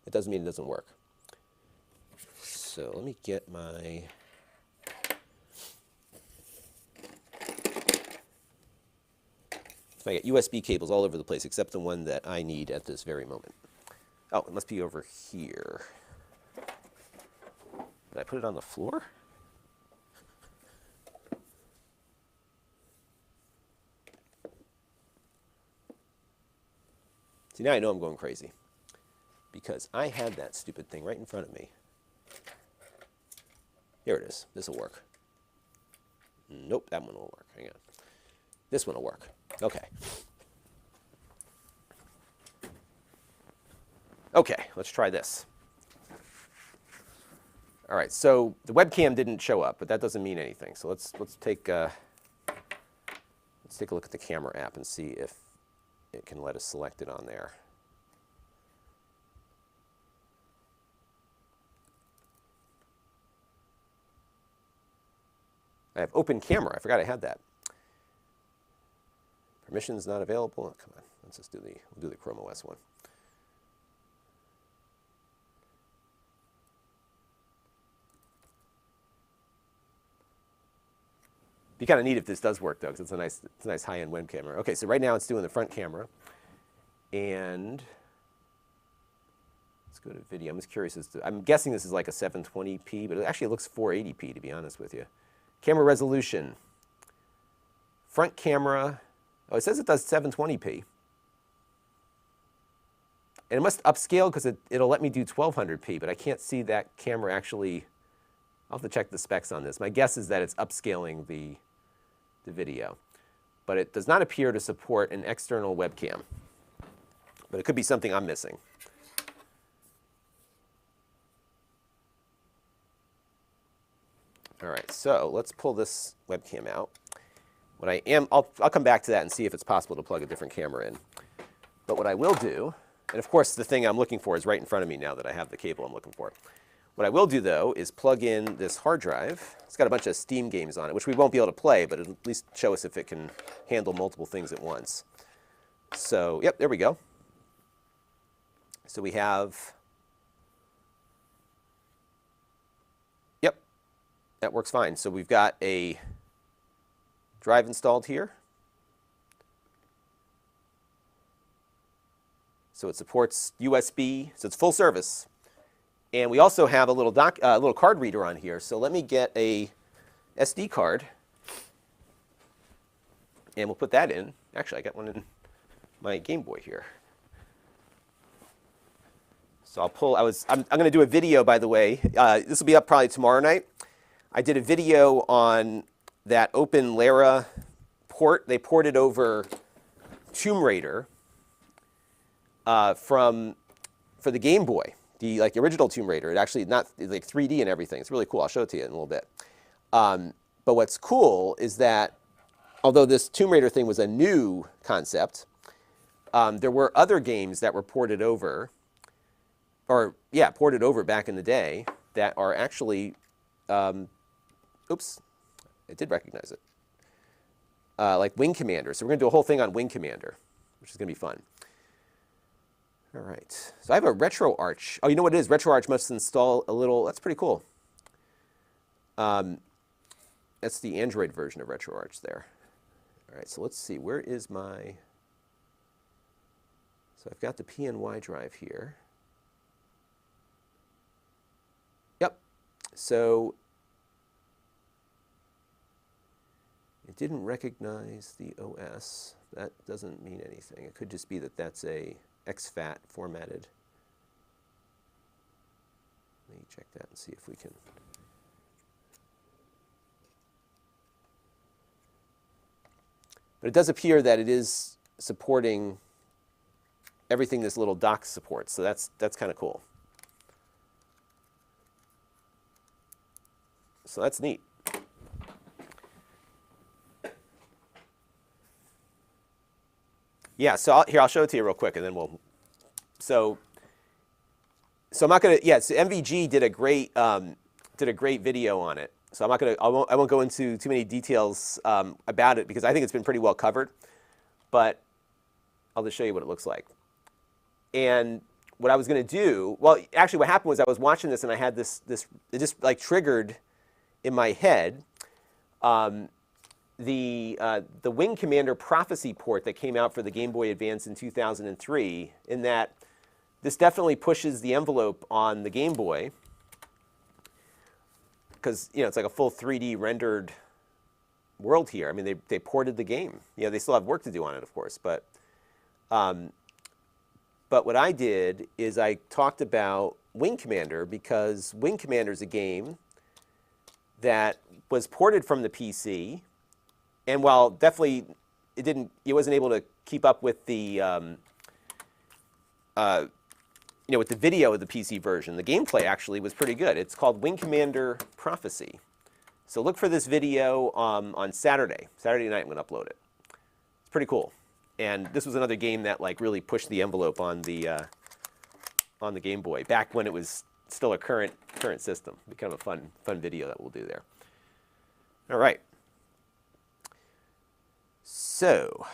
It doesn't mean it doesn't work. So let me get my... I got USB cables all over the place, except the one that I need at this very moment. Oh, it must be over here. Did I put it on the floor? See, now I know I'm going crazy, because I had that stupid thing right in front of me. Here it is. This will work. Nope, that one won't work. Hang on. This one will work. Okay. Okay, let's try this. All right, so the webcam didn't show up, but that doesn't mean anything. So let's take a look at the camera app and see if it can let us select it on there. I have open camera. I forgot I had that. Permissions not available. Oh, come on, let's just we'll do the Chrome OS one. Be kind of neat if this does work though, because it's a nice high-end web camera. Okay, so right now it's doing the front camera, and let's go to video. I'm just curious as to, I'm guessing this is like a 720p, but it actually looks 480p to be honest with you. Camera resolution. Front camera. Oh, it says it does 720p. And it must upscale because it'll let me do 1200p, but I can't see that camera actually. I'll have to check the specs on this. My guess is that it's upscaling the video. But it does not appear to support an external webcam. But it could be something I'm missing. All right, so let's pull this webcam out. What I'll come back to that and see if it's possible to plug a different camera in. But what I will do, and of course the thing I'm looking for is right in front of me now that I have the cable I'm looking for. What I will do though is plug in this hard drive. It's got a bunch of Steam games on it, which we won't be able to play, but it'll at least show us if it can handle multiple things at once. So, yep, there we go. So we have, yep, that works fine. So we've got a drive installed here. So it supports USB, so it's full service. And we also have a little card reader on here. So let me get a SD card, and we'll put that in. Actually, I got one in my Game Boy here. So I'll pull. I'm going to do a video, by the way. This will be up probably tomorrow night. I did a video on that Open Lara port. They ported over Tomb Raider for the Game Boy. The original Tomb Raider. It actually it's like 3D and everything. It's really cool. I'll show it to you in a little bit. But what's cool is that although this Tomb Raider thing was a new concept, there were other games that were ported over, ported over back in the day that are actually, oops, it did recognize it, like Wing Commander. So we're going to do a whole thing on Wing Commander, which is going to be fun. All right, so I have a RetroArch. Oh, you know what it is? RetroArch must install a little, that's pretty cool. That's the Android version of RetroArch there. All right, so let's see, where is my, so I've got the PNY drive here. Yep, so it didn't recognize the OS. That doesn't mean anything. It could just be that that's a exFAT formatted. Let me check that and see if we can. But it does appear that it is supporting everything this little dock supports, so that's kind of cool. So that's neat. Yeah, so I'll show it to you real quick, and then we'll. So I'm not gonna. Yeah, so MVG did a great video on it. So I'm not gonna. I won't go into too many details about it because I think it's been pretty well covered. But I'll just show you what it looks like. And what I was gonna do. Well, actually, what happened was I was watching this and I had this. It just like triggered in my head. The Wing Commander Prophecy port that came out for the Game Boy Advance in 2003, in that this definitely pushes the envelope on the Game Boy, because it's like a full 3D rendered world here. I mean, they ported the game. They still have work to do on it, of course, but what I did is I talked about Wing Commander, because Wing Commander is a game that was ported from the PC. And while definitely it wasn't able to keep up with the, with the video of the PC version, the gameplay actually was pretty good. It's called Wing Commander Prophecy. So look for this video on Saturday. Saturday night I'm going to upload it. It's pretty cool. And this was another game that like really pushed the envelope on the Game Boy back when it was still a current system. It'll be kind of a fun video that we'll do there. All right. So,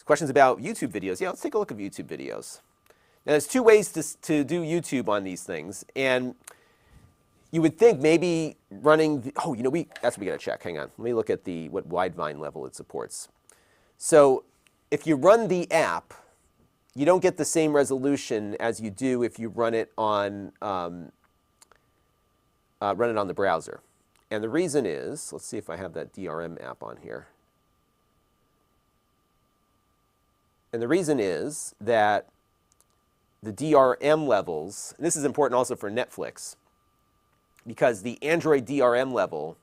questions about YouTube videos. Yeah, let's take a look at YouTube videos. Now, there's two ways to do YouTube on these things, and you would think maybe running. That's what we got to check. Hang on, let me look at what Widevine level it supports. So, if you run the app, you don't get the same resolution as you do if you run it on the browser. And the reason is, let's see if I have that DRM app on here. And the reason is that the DRM levels, and this is important also for Netflix, because the Android DRM level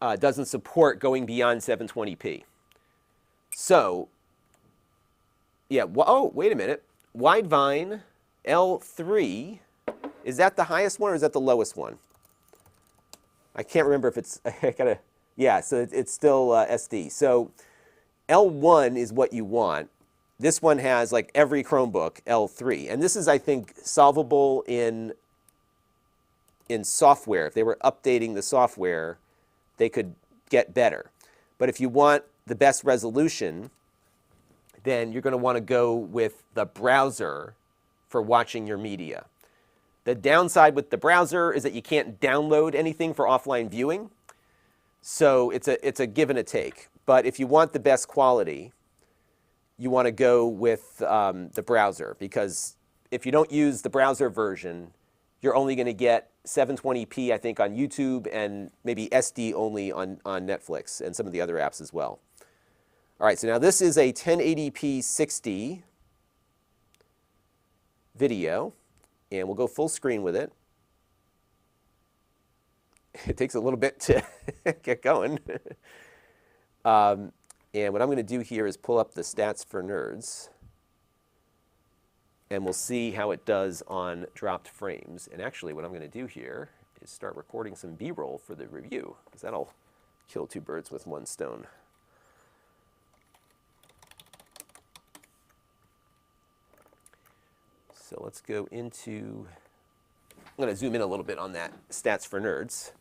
doesn't support going beyond 720p. So, yeah, oh, wait a minute. Widevine L3, is that the highest one or is that the lowest one? I can't remember if it's, yeah, so it's still SD. So L1 is what you want. This one has like every Chromebook, L3. And this is, I think, solvable in software. If they were updating the software, they could get better. But if you want the best resolution, then you're going to want to go with the browser for watching your media. The downside with the browser is that you can't download anything for offline viewing. So it's a give and a take. But if you want the best quality, you want to go with the browser, because if you don't use the browser version, you're only going to get 720p, I think, on YouTube and maybe SD only on Netflix and some of the other apps as well. All right, so now this is a 1080p 60 video, and we'll go full screen with it. It takes a little bit to get going. And what I'm going to do here is pull up the stats for nerds, and we'll see how it does on dropped frames. And actually, what I'm going to do here is start recording some B-roll for the review, because that'll kill two birds with one stone. So let's go into, I'm going to zoom in a little bit on that stats for nerds.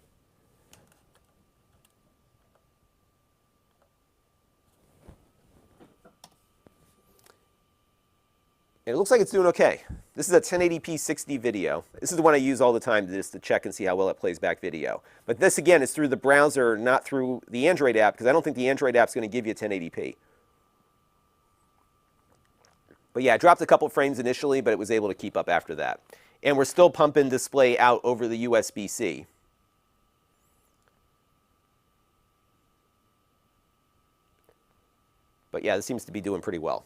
And it looks like it's doing okay. This is a 1080p 60 video. This is the one I use all the time just to check and see how well it plays back video. But this, again, is through the browser, not through the Android app, because I don't think the Android app is going to give you 1080p. But yeah, it dropped a couple frames initially, but it was able to keep up after that. And we're still pumping display out over the USB-C. But yeah, this seems to be doing pretty well.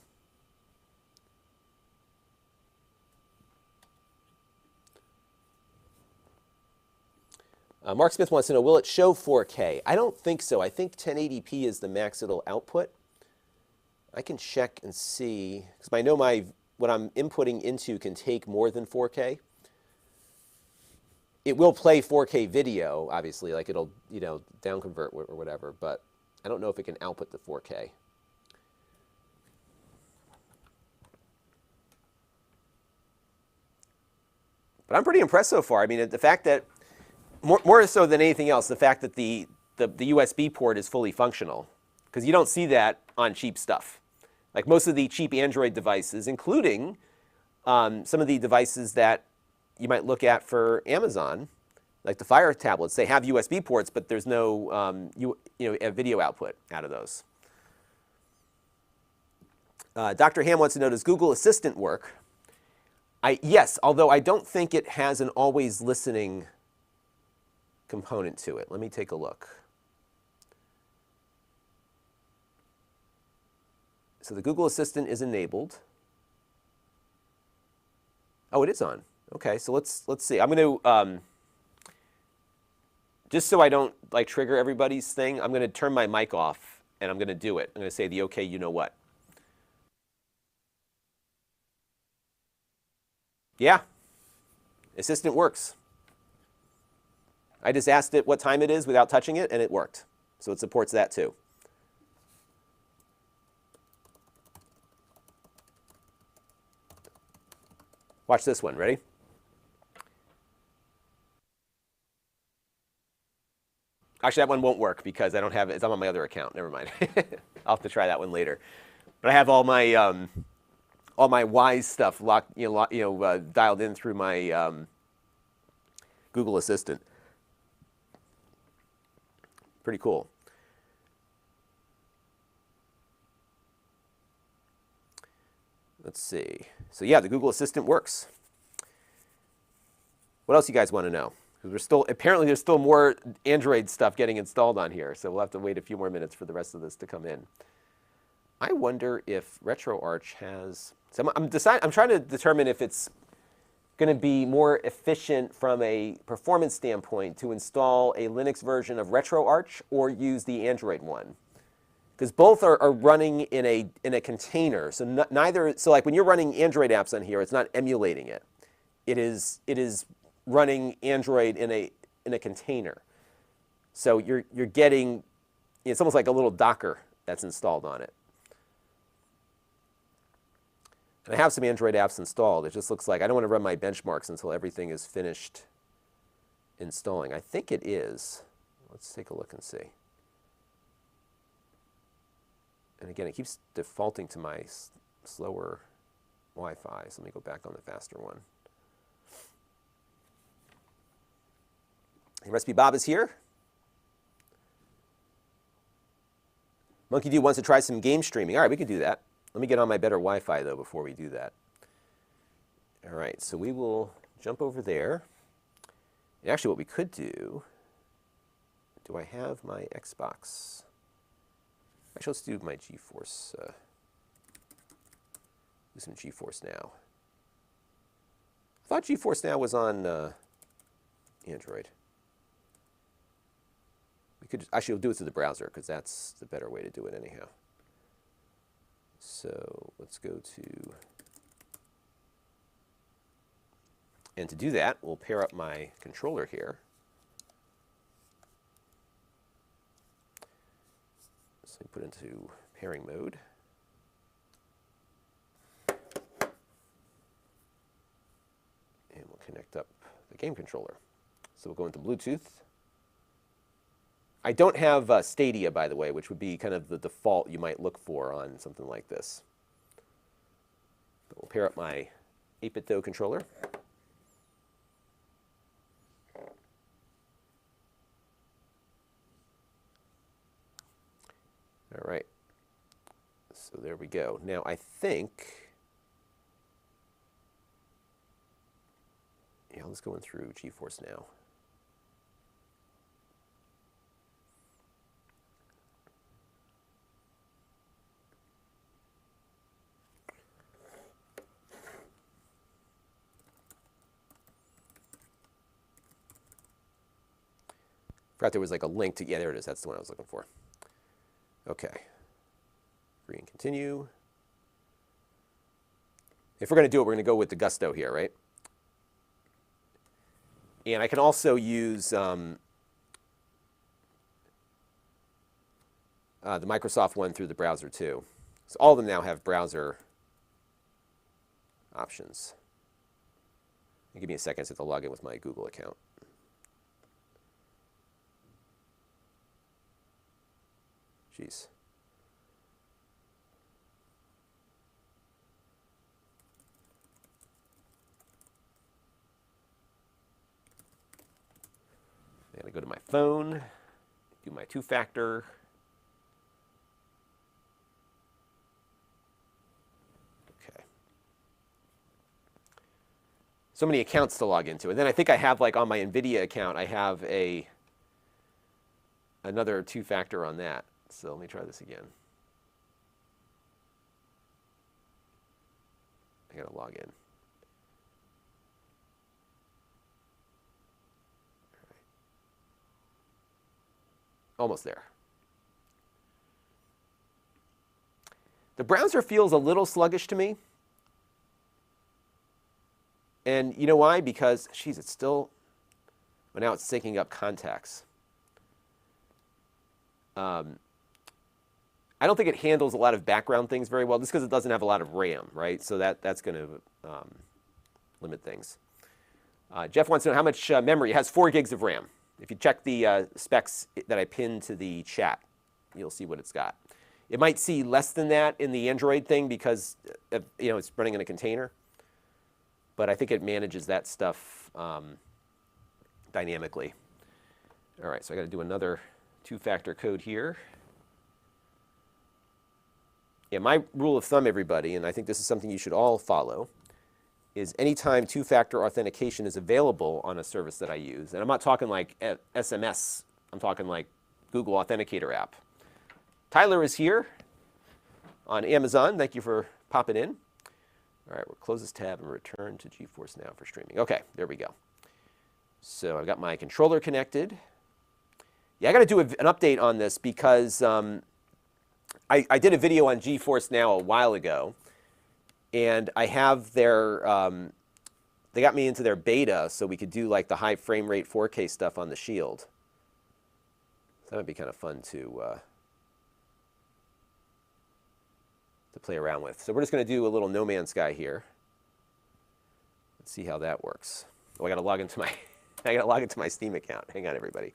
Mark Smith wants to know, will it show 4K? I don't think so. I think 1080p is the max it'll output. I can check and see, because I know what I'm inputting into can take more than 4K. It will play 4K video, obviously, like it'll, down convert or whatever, but I don't know if it can output the 4K. But I'm pretty impressed so far. I mean, the fact that, more so than anything else, the fact that the USB port is fully functional, because you don't see that on cheap stuff. Like most of the cheap Android devices, including some of the devices that you might look at for Amazon, like the Fire tablets, they have USB ports, but there's no a video output out of those. Dr. Ham wants to know, does Google Assistant work? Yes, although I don't think it has an always listening component to it. Let me take a look. So the Google Assistant is enabled. Oh, it is on. Okay, so let's see. I'm going to, just so I don't trigger everybody's thing, I'm going to turn my mic off and I'm going to do it. I'm going to say the okay, you know what. Yeah, Assistant works. I just asked it what time it is without touching it, and it worked. So it supports that too. Watch this one. Ready? Actually, that one won't work because I don't have it. It's on my other account. Never mind. I'll have to try that one later. But I have all my Wise stuff locked, dialed in through my Google Assistant. Pretty cool. Let's see. So yeah, the Google Assistant works. What else you guys want to know? Because apparently there's still more Android stuff getting installed on here, so we'll have to wait a few more minutes for the rest of this to come in. I wonder if RetroArch has. So I'm trying to determine if it's going to be more efficient from a performance standpoint to install a Linux version of RetroArch or use the Android one, because both are running in a container. So neither. So like when you're running Android apps on here, it's not emulating it. It is running Android in a container. So you're getting. It's almost like a little Docker that's installed on it. And I have some Android apps installed. It just looks like I don't want to run my benchmarks until everything is finished installing. I think it is. Let's take a look and see. And again, it keeps defaulting to my slower Wi-Fi. So let me go back on the faster one. Hey, Recipe Bob is here. Monkey Dude wants to try some game streaming. All right, we can do that. Let me get on my better Wi-Fi, though, before we do that. All right, so we will jump over there. And actually, what we could do I have my Xbox? Actually, let's do my GeForce. Do some GeForce Now. I thought GeForce Now was on Android. We could actually we'll do it through the browser, because that's the better way to do it anyhow. So let's go to, and to do that, we'll pair up my controller here. So put into pairing mode. And we'll connect up the game controller. So we'll go into Bluetooth. I don't have Stadia, by the way, which would be kind of the default you might look for on something like this. But we'll pair up my 8-bit controller. All right. So there we go. Now I think, yeah, let's go in through GeForce Now. Forgot there was like a link to, yeah, there it is. That's the one I was looking for. Okay. Agree and continue. If we're going to do it, we're going to go with the Gusto here, right? And I can also use the Microsoft one through the browser too. So all of them now have browser options. Give me a second to log in with my Google account. Jeez. I'm going to go to my phone, do my two-factor. Okay. So many accounts to log into. And then I think I have, like on my NVIDIA account, I have another two-factor on that. So let me try this again. I got to log in. Almost there. The browser feels a little sluggish to me. And you know why? Because, geez, it's still, well, now it's syncing up contacts. I don't think it handles a lot of background things very well, just because it doesn't have a lot of RAM, right? So that's going to limit things. Jeff wants to know how much memory. It has 4 gigs of RAM. If you check the specs that I pinned to the chat, you'll see what it's got. It might see less than that in the Android thing because it's running in a container. But I think it manages that stuff dynamically. All right, so I got to do another two-factor code here. Yeah, my rule of thumb, everybody, and I think this is something you should all follow, is anytime two-factor authentication is available on a service that I use, and I'm not talking like SMS, I'm talking like Google Authenticator app. Tyler is here on Amazon. Thank you for popping in. All right, we'll close this tab and return to GeForce Now for streaming. Okay, there we go. So I've got my controller connected. Yeah, I got to do an update on this because I did a video on GeForce Now a while ago, and I have their, they got me into their beta so we could do like the high frame rate 4K stuff on the Shield. So that would be kind of fun to play around with. So we're just going to do a little No Man's Sky here. Let's see how that works. Oh, I got to log into my I got to log into my Steam account. Hang on, everybody.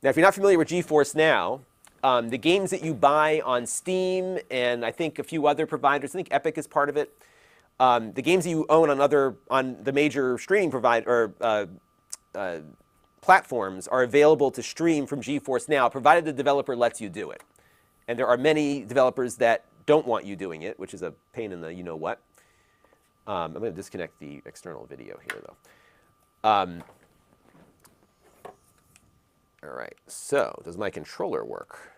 Now, if you're not familiar with GeForce Now, the games that you buy on Steam and I think a few other providers, I think Epic is part of it. The games that you own on the major streaming provider or platforms are available to stream from GeForce Now, provided the developer lets you do it. And there are many developers that don't want you doing it, which is a pain in the you-know-what. I'm going to disconnect the external video here, though. All right, so does my controller work?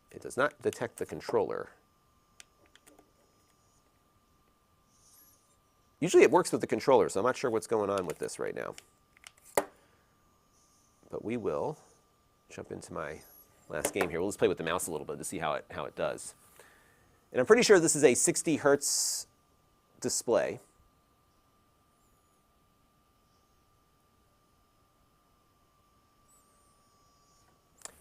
It does not detect the controller. Usually it works with the controller, so I'm not sure what's going on with this right now. But we will jump into my last game here. We'll just play with the mouse a little bit to see how it does. And I'm pretty sure this is a 60 hertz display.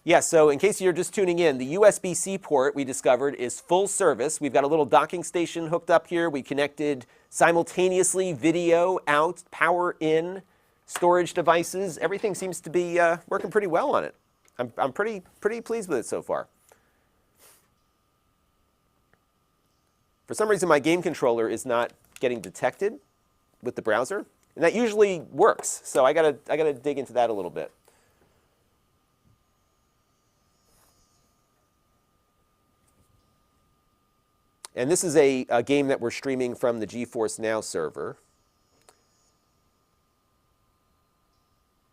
Yeah, so in case you're just tuning in, the USB-C port we discovered is full service. We've got a little docking station hooked up here. We connected simultaneously video out, power in, storage devices. Everything seems to be working pretty well on it. I'm pretty pleased with it so far. For some reason, my game controller is not getting detected with the browser, and that usually works. So I gotta dig into that a little bit. And this is a game that we're streaming from the GeForce Now server.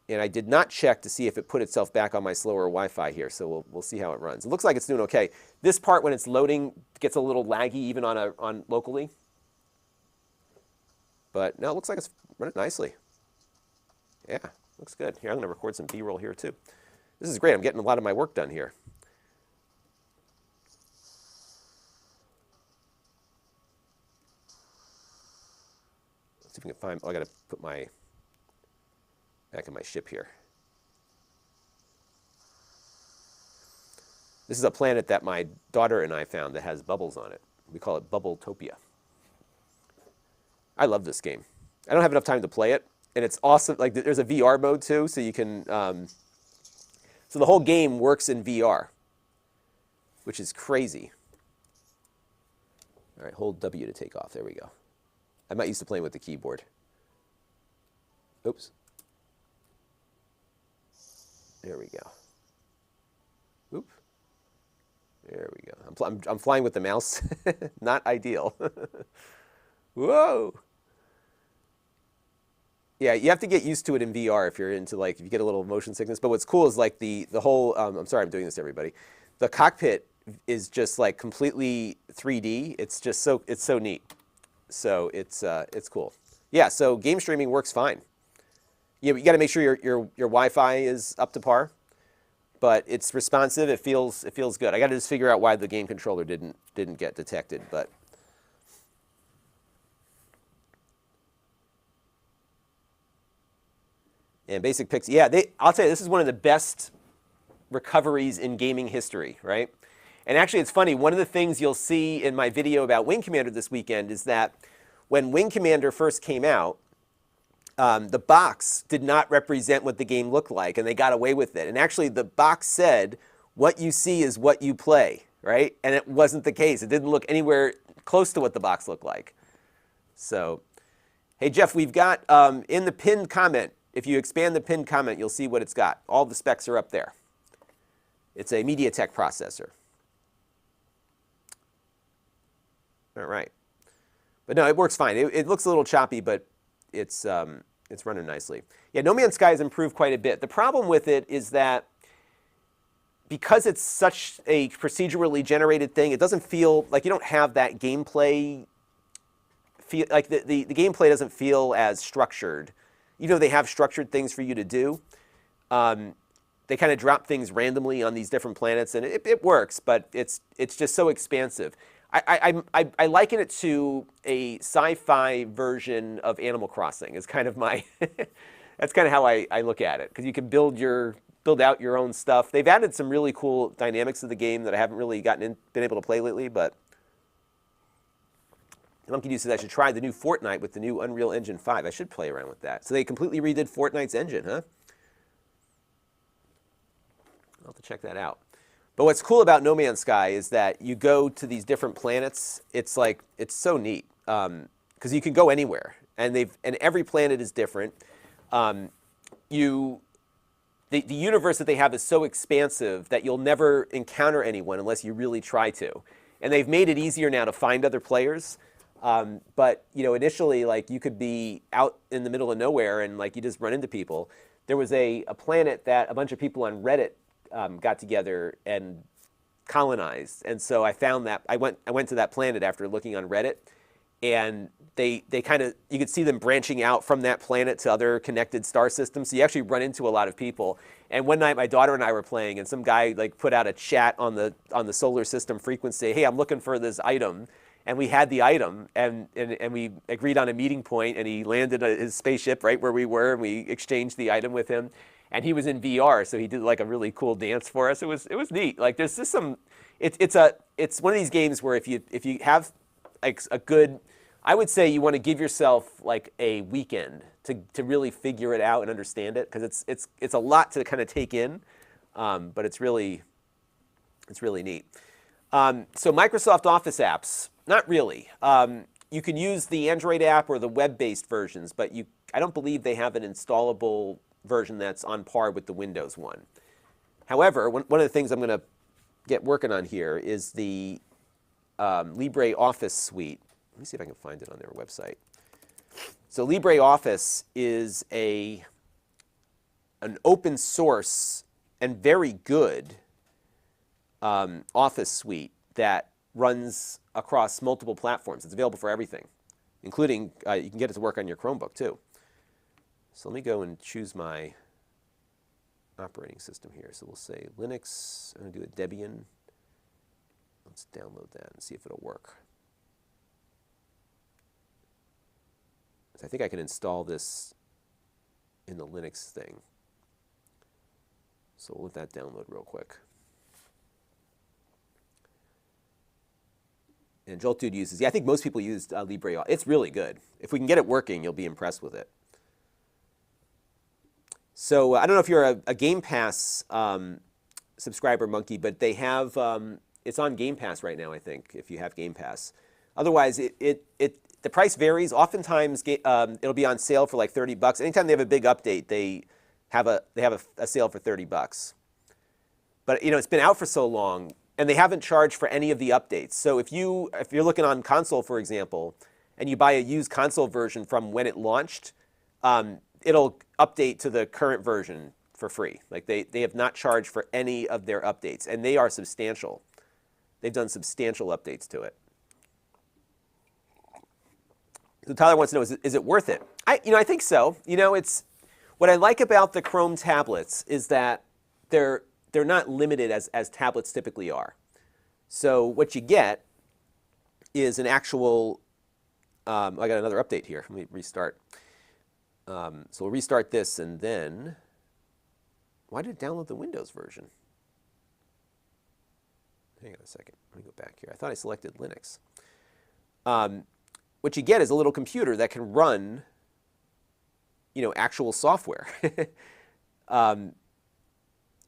And I did not check to see if it put itself back on my slower Wi-Fi here, so we'll see how it runs. It looks like it's doing okay. This part, when it's loading, gets a little laggy even on locally. But no, it looks like it's running nicely. Yeah, Looks good. Here, I'm going to record some B-roll here too. This is great. I'm getting a lot of my work done here. Let's see if we can find, oh, I got to put my, back in my ship here. This is a planet that my daughter and I found that has bubbles on it. We call it Bubbletopia. I love this game. I don't have enough time to play it, and it's awesome. Like, there's a VR mode too, so you can, so the whole game works in VR, which is crazy. All right, hold W to take off. There we go. I'm not used to playing with the keyboard. Oops. There we go. Oop. There we go. I'm flying with the mouse. Not ideal. Whoa. Yeah, you have to get used to it in VR if you're into, like, if you get a little motion sickness. But what's cool is like the whole, I'm sorry I'm doing this to everybody. The cockpit is just like completely 3D. It's just so, it's so neat. So it's cool. Yeah, so game streaming works fine. You got to make sure your Wi-Fi is up to par, but it's responsive. It feels good. I got to just figure out why the game controller didn't get detected, but. And basic pics, yeah, I'll tell you, this is one of the best recoveries in gaming history, right? And actually, it's funny, one of the things you'll see in my video about Wing Commander this weekend is that when Wing Commander first came out, the box did not represent what the game looked like, and they got away with it. And actually, the box said, what you see is what you play, right? And it wasn't the case. It didn't look anywhere close to what the box looked like. So, hey, Jeff, we've got in the pinned comment, if you expand the pinned comment, you'll see what it's got. All the specs are up there. It's a MediaTek processor. All right. But no, it works fine. It looks a little choppy, but it's running nicely. Yeah, No Man's Sky has improved quite a bit. The problem with it is that because it's such a procedurally generated thing, it doesn't feel like you don't have that gameplay feel, like the gameplay doesn't feel as structured. You know, they have structured things for you to do. They kind of drop things randomly on these different planets, and it works, but it's just so expansive. I liken it to a sci-fi version of Animal Crossing. Is kind of my that's kind of how I look at it, because you can build out your own stuff. They've added some really cool dynamics to the game that I haven't really been able to play lately, but. Monkey says I should try the new Fortnite with the new Unreal Engine 5. I should play around with that. So they completely redid Fortnite's engine, huh? I'll have to check that out. But what's cool about No Man's Sky is that you go to these different planets. It's like, it's so neat because you can go anywhere, and every planet is different. The universe that they have is so expansive that you'll never encounter anyone unless you really try to. And they've made it easier now to find other players. But, you know, initially, like, you could be out in the middle of nowhere and, like, you just run into people. There was a planet that a bunch of people on Reddit got together and colonized. And so I found that, I went to that planet after looking on Reddit, and they kind of, you could see them branching out from that planet to other connected star systems. So you actually run into a lot of people. And one night my daughter and I were playing, and some guy, like, put out a chat on the solar system frequency, hey, I'm looking for this item. And we had the item, and we agreed on a meeting point, and he landed his spaceship right where we were, and we exchanged the item with him. And he was in VR, so he did like a really cool dance for us. It was neat. Like, there's just some, it's one of these games where if you have like a good, I would say you want to give yourself like a weekend to really figure it out and understand it, because it's a lot to kind of take in, but it's really neat. So Microsoft Office apps. Not really. You can use the Android app or the web-based versions, but I don't believe they have an installable version that's on par with the Windows one. However, one of the things I'm going to get working on here is the LibreOffice suite. Let me see if I can find it on their website. So LibreOffice is an open source and very good Office suite that runs across multiple platforms. It's available for everything, including you can get it to work on your Chromebook too. So let me go and choose my operating system here. So we'll say Linux. I'm going to do a Debian. Let's download that and see if it'll work. So I think I can install this in the Linux thing. So we'll let that download real quick. And Jolt Dude uses, yeah, I think most people use Libre. It's really good. If we can get it working, you'll be impressed with it. So I don't know if you're a Game Pass subscriber, Monkey, but they have, it's on Game Pass right now, I think, if you have Game Pass. Otherwise, the price varies. Oftentimes, it'll be on sale for like $30. Anytime they have a big update, they have a sale for $30. But it's been out for so long, and they haven't charged for any of the updates. So if you're looking on console, for example, and you buy a used console version from when it launched, it'll update to the current version for free. Like they have not charged for any of their updates, and they are substantial. They've done substantial updates to it. So Tyler wants to know, is it worth it? I think so. It's what I like about the Chrome tablets is that they're not limited as tablets typically are. So what you get is an actual. I got another update here. Let me restart. So we'll restart this, and then why did it download the Windows version? Hang on a second. Let me go back here. I thought I selected Linux. What you get is a little computer that can run, actual software.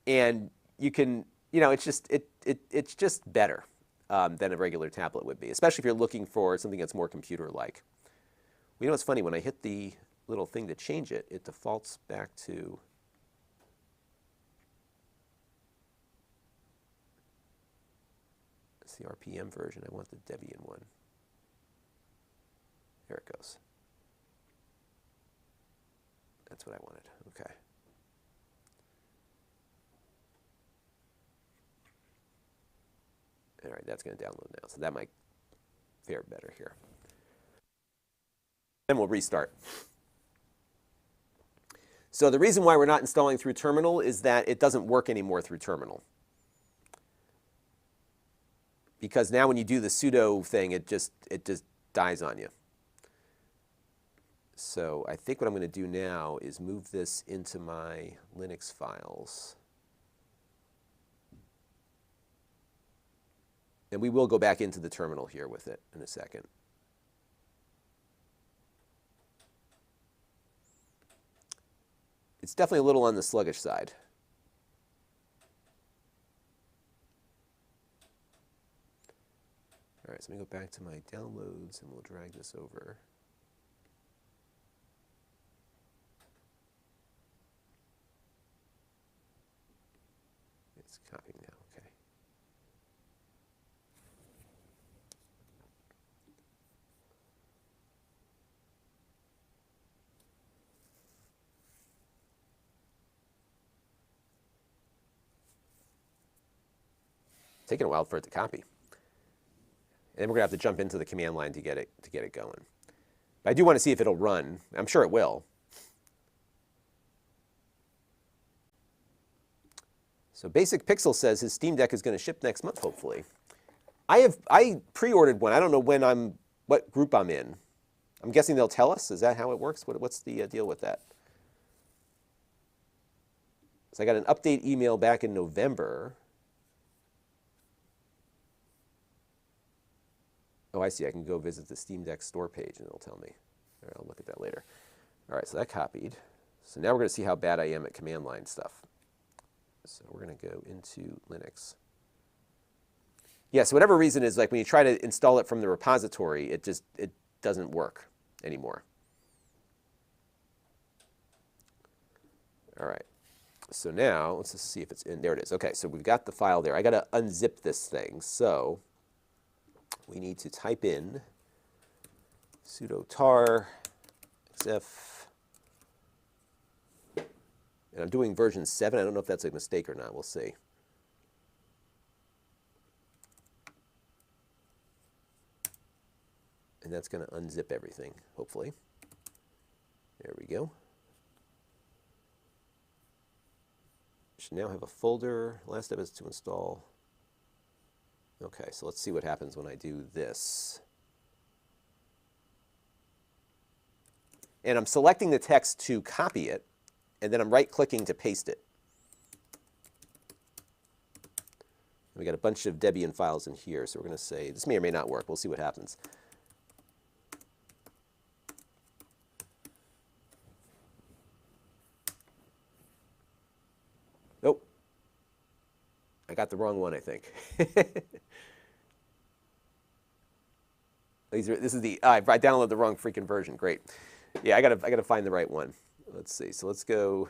And you can, it's just better than a regular tablet would be, especially if you're looking for something that's more computer-like. What's funny? When I hit the little thing to change it, it defaults back to. It's the RPM version. I want the Debian one. There it goes. That's what I wanted. Okay. All right, that's going to download now. So that might fare better here. Then we'll restart. So the reason why we're not installing through terminal is that it doesn't work anymore through terminal. Because now when you do the sudo thing, it just dies on you. So I think what I'm going to do now is move this into my Linux files. And we will go back into the terminal here with it in a second. It's definitely a little on the sluggish side. All right, so let me go back to my downloads and we'll drag this over. It's copying now, okay. It's taking a while for it to copy. And we're going to have to jump into the command line to get it going. But I do want to see if it'll run. I'm sure it will. So Basic Pixel says his Steam Deck is going to ship next month, hopefully. I pre-ordered one. I don't know what group I'm in. I'm guessing they'll tell us. Is that how it works? What's the deal with that? So I got an update email back in November. Oh, I see. I can go visit the Steam Deck store page, and it'll tell me. All right, I'll look at that later. All right, so that copied. So now we're going to see how bad I am at command line stuff. So we're going to go into Linux. Yeah, so whatever reason is, like when you try to install it from the repository, it doesn't work anymore. All right. So now let's just see if it's in. There it is. Okay, so we've got the file there. I got to unzip this thing. So we need to type in sudo tar xf. And I'm doing version 7. I don't know if that's a mistake or not. We'll see. And that's going to unzip everything, hopefully. There we go. should now have a folder. Last step is to install. Okay, so let's see what happens when I do this. And I'm selecting the text to copy it, and then I'm right-clicking to paste it. We got a bunch of Debian files in here, so we're going to say, this may or may not work. We'll see what happens. Nope. I got the wrong one, I think. This is the, I downloaded the wrong freaking version. Great. Yeah, I gotta find the right one. Let's see. So let's go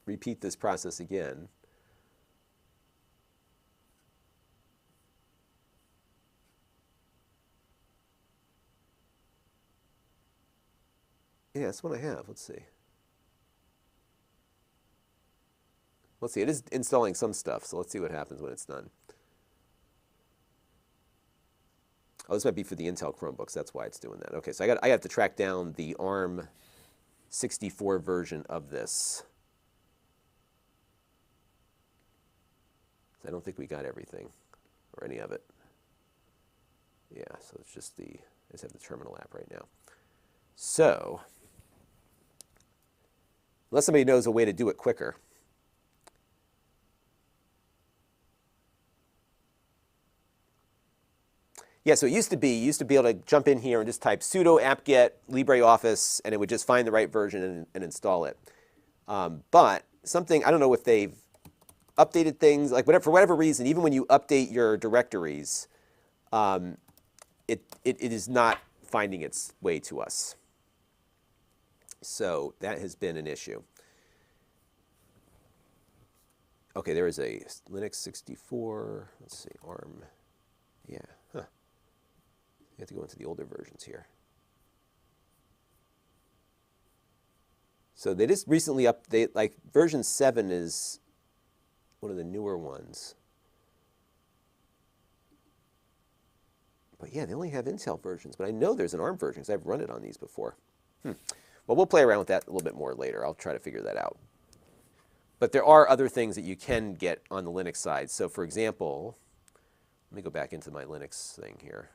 repeat this process again. Yeah, that's what I have. Let's see. Let's see. It is installing some stuff, so let's see what happens when it's done. Oh, this might be for the Intel Chromebooks. That's why it's doing that. Okay, so I have to track down the ARM 64 version of this. I don't think we got everything or any of it. Yeah, so it's just I just have the terminal app right now. So, unless somebody knows a way to do it quicker. Yeah, so it used to be able to jump in here and just type sudo apt-get LibreOffice, and it would just find the right version and install it. But something, I don't know if they've updated things, like for whatever reason, even when you update your directories, it is not finding its way to us. So that has been an issue. Okay, there is a Linux 64, let's see, ARM, yeah, huh. You have to go into the older versions here. So they just recently update, like version 7 is one of the newer ones. But yeah, they only have Intel versions, but I know there's an ARM version because I've run it on these before. Well, we'll play around with that a little bit more later. I'll try to figure that out. But there are other things that you can get on the Linux side. So for example, let me go back into my Linux thing here.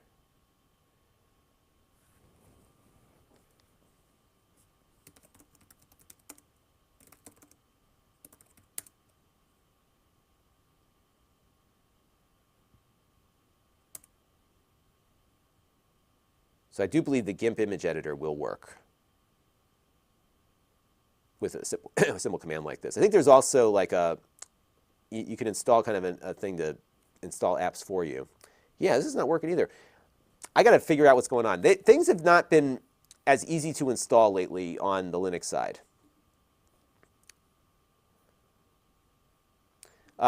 So I do believe the GIMP image editor will work with a simple command like this. I think there's also like you can install kind of a thing to install apps for you. Yeah, this is not working either. I got to figure out what's going on. Things have not been as easy to install lately on the Linux side.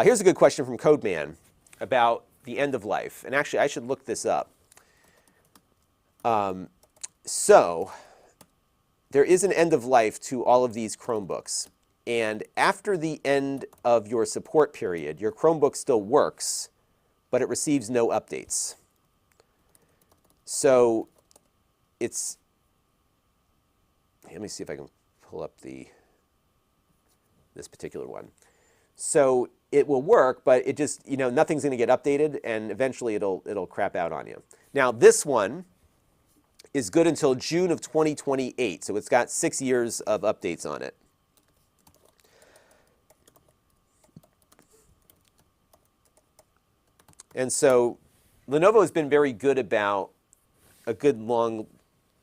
Here's a good question from Codeman about the end of life. And actually, I should look this up. So there is an end of life to all of these Chromebooks. And after the end of your support period, your Chromebook still works, but it receives no updates. So it's, let me see if I can pull up this particular one. So it will work, but it just, nothing's going to get updated, and eventually it'll crap out on you. Now this one is good until June of 2028, so it's got 6 years of updates on it. And so Lenovo has been very good about a good long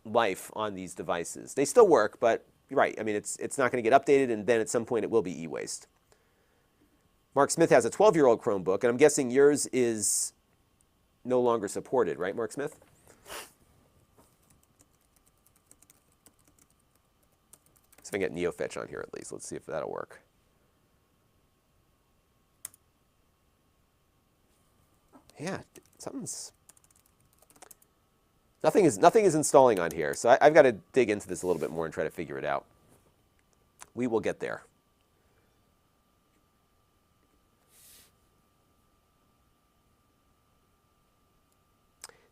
life on these devices. They still work, but you're right. I mean, it's not going to get updated, and then at some point it will be e-waste. Mark Smith has a 12-year-old Chromebook, and I'm guessing yours is no longer supported, right, Mark Smith? See if I can get NeoFetch on here at least. Let's see if that'll work. Yeah, nothing is installing on here, so I've got to dig into this a little bit more and try to figure it out. We will get there.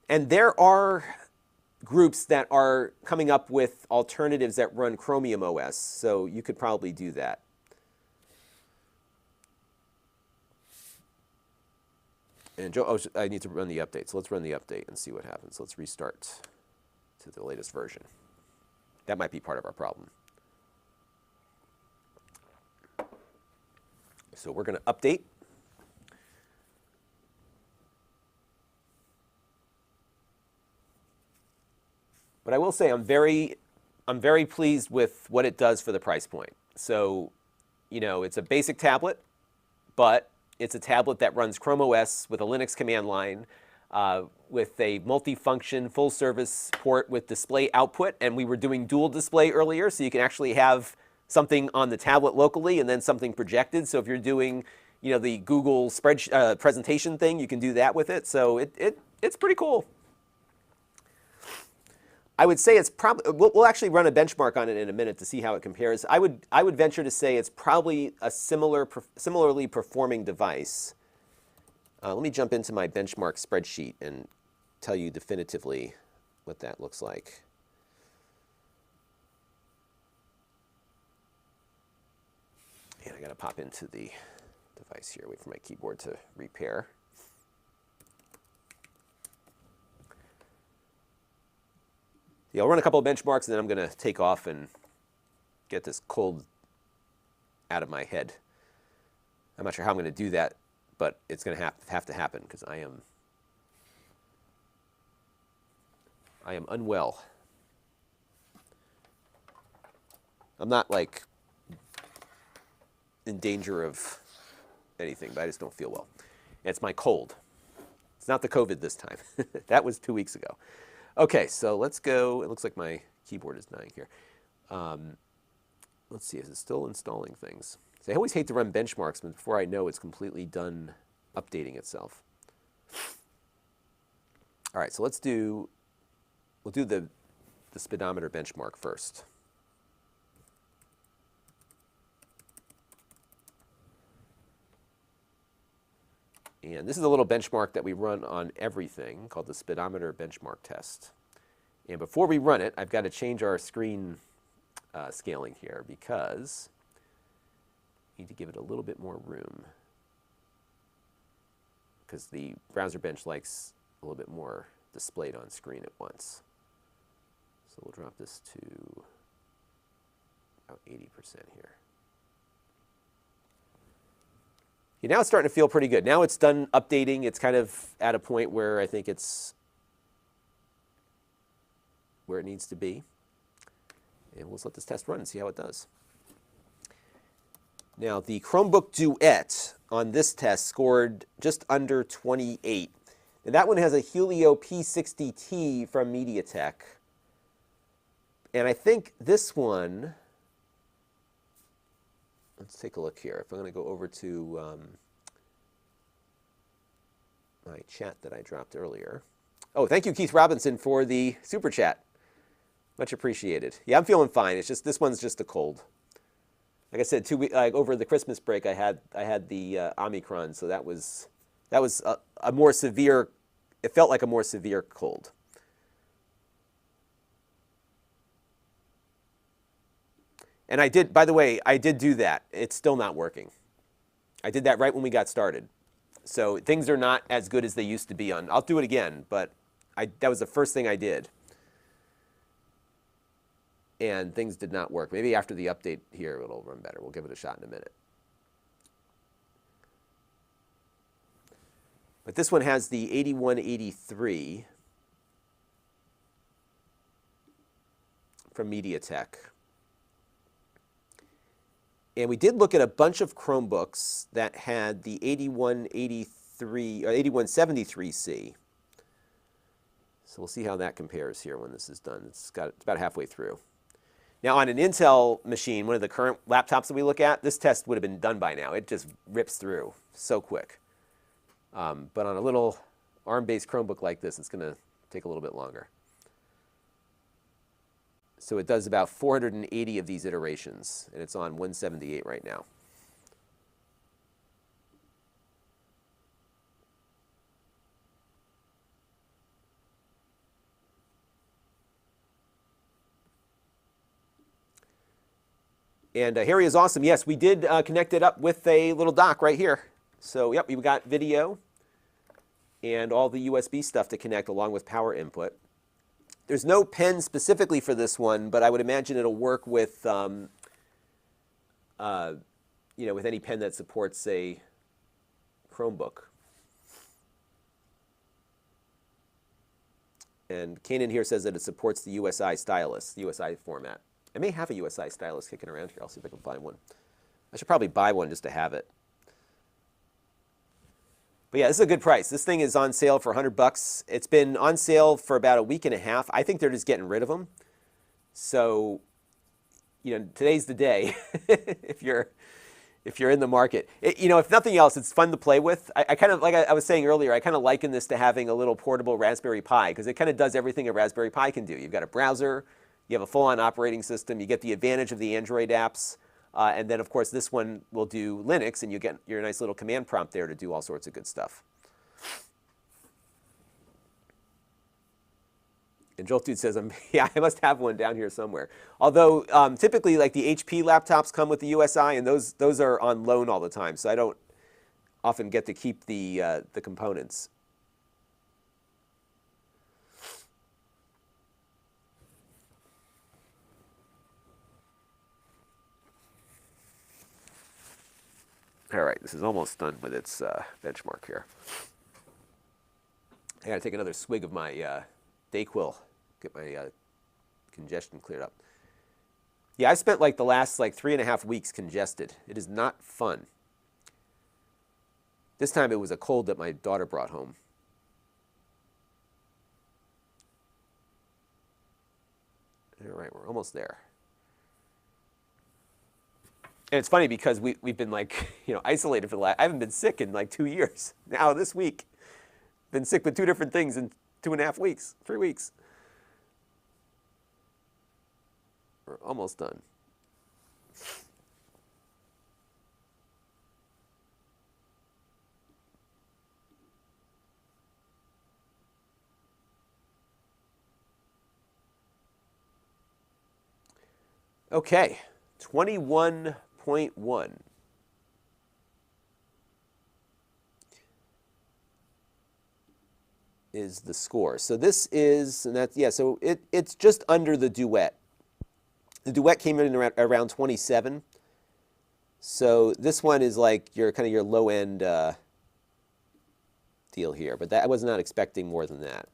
And there are groups that are coming up with alternatives that run Chromium OS, so you could probably do that. And Joe, oh, I need to run the update. So let's run the update and see what happens. Let's restart to the latest version. That might be part of our problem. So we're going to update. But I will say I'm very pleased with what it does for the price point. So, you know, it's a basic tablet, but it's a tablet that runs Chrome OS with a Linux command line, with a multi-function full-service port with display output. And we were doing dual display earlier, so you can actually have something on the tablet locally and then something projected. So if you're doing, you know, the Google presentation thing, you can do that with it. So it's pretty cool. I would say it's probably, we'll actually run a benchmark on it in a minute to see how it compares. I would venture to say it's probably a similarly performing device. Let me jump into my benchmark spreadsheet and tell you definitively what that looks like. And I got to pop into the device here, wait for my keyboard to repair. Yeah, I'll run a couple of benchmarks, and then I'm going to take off and get this cold out of my head. I'm not sure how I'm going to do that, but it's going to have to happen because I am unwell. I'm not like in danger of anything, but I just don't feel well. It's my cold. It's not the COVID this time. That was 2 weeks ago. Okay, so let's go. It looks like my keyboard is dying here. Let's see, is it still installing things? So I always hate to run benchmarks before I know it's completely done updating itself. All right, so we'll do the speedometer benchmark first. And this is a little benchmark that we run on everything called the speedometer benchmark test. And before we run it, I've got to change our screen scaling here because we need to give it a little bit more room because the browser bench likes a little bit more displayed on screen at once. So we'll drop this to about 80% here. Yeah, now it's starting to feel pretty good. Now it's done updating. It's kind of at a point where I think it's where it needs to be. And we'll just let this test run and see how it does. Now, the Chromebook Duet on this test scored just under 28. And that one has a Helio P60T from MediaTek. And I think this one, let's take a look here. If I'm going to go over to my chat that I dropped earlier. Oh, thank you, Keith Robinson, for the super chat. Much appreciated. Yeah, I'm feeling fine. It's just this one's just a cold. Like I said, over the Christmas break, I had the Omicron, so that was a more severe. It felt like a more severe cold. And I did, by the way, I did do that. It's still not working. I did that right when we got started. So things are not as good as they used to be on. I'll do it again, but that was the first thing I did. And things did not work. Maybe after the update here, it'll run better. We'll give it a shot in a minute. But this one has the 8183 from MediaTek. And we did look at a bunch of Chromebooks that had the 8183 or 8173C. So we'll see how that compares here when this is done. It's about halfway through. Now on an Intel machine, one of the current laptops that we look at, this test would have been done by now. It just rips through so quick. But on a little ARM-based Chromebook like this, it's going to take a little bit longer. So it does about 480 of these iterations, and it's on 178 right now. And Harry is awesome. Yes, we did connect it up with a little dock right here. So, yep, we've got video. and all the USB stuff to connect along with power input. There's no pen specifically for this one, but I would imagine it'll work with, with any pen that supports a Chromebook. And Kanan here says that it supports the USI stylus, the USI format. I may have a USI stylus kicking around here. I'll see if I can find one. I should probably buy one just to have it. But yeah, this is a good price. This thing is on sale for $100. It's been on sale for about a week and a half. I think they're just getting rid of them. So, today's the day if you're in the market. If nothing else, it's fun to play with. I kind of, like I was saying earlier, I kind of liken this to having a little portable Raspberry Pi because it kind of does everything a Raspberry Pi can do. You've got a browser, you have a full-on operating system, you get the advantage of the Android apps, and then, of course, this one will do Linux, and you get your nice little command prompt there to do all sorts of good stuff. And Jolt Dude says, yeah, I must have one down here somewhere. Although, typically, like the HP laptops come with the USI, and those are on loan all the time, so I don't often get to keep the components. All right, this is almost done with its benchmark here. I got to take another swig of my Dayquil, get my congestion cleared up. Yeah, I spent like the last 3.5 weeks congested. It is not fun. This time it was a cold that my daughter brought home. All right, we're almost there. And it's funny because we've been isolated for the last, I haven't been sick in 2 years. Now this week, been sick with 2 different things in 2.5 weeks, 3 weeks. We're almost done. Okay, 21.1. Is the score. So this is, and that's, yeah, so it's just under the Duet. The Duet came in around 27. So this one is like your kind of your low end deal here, but I was not expecting more than that.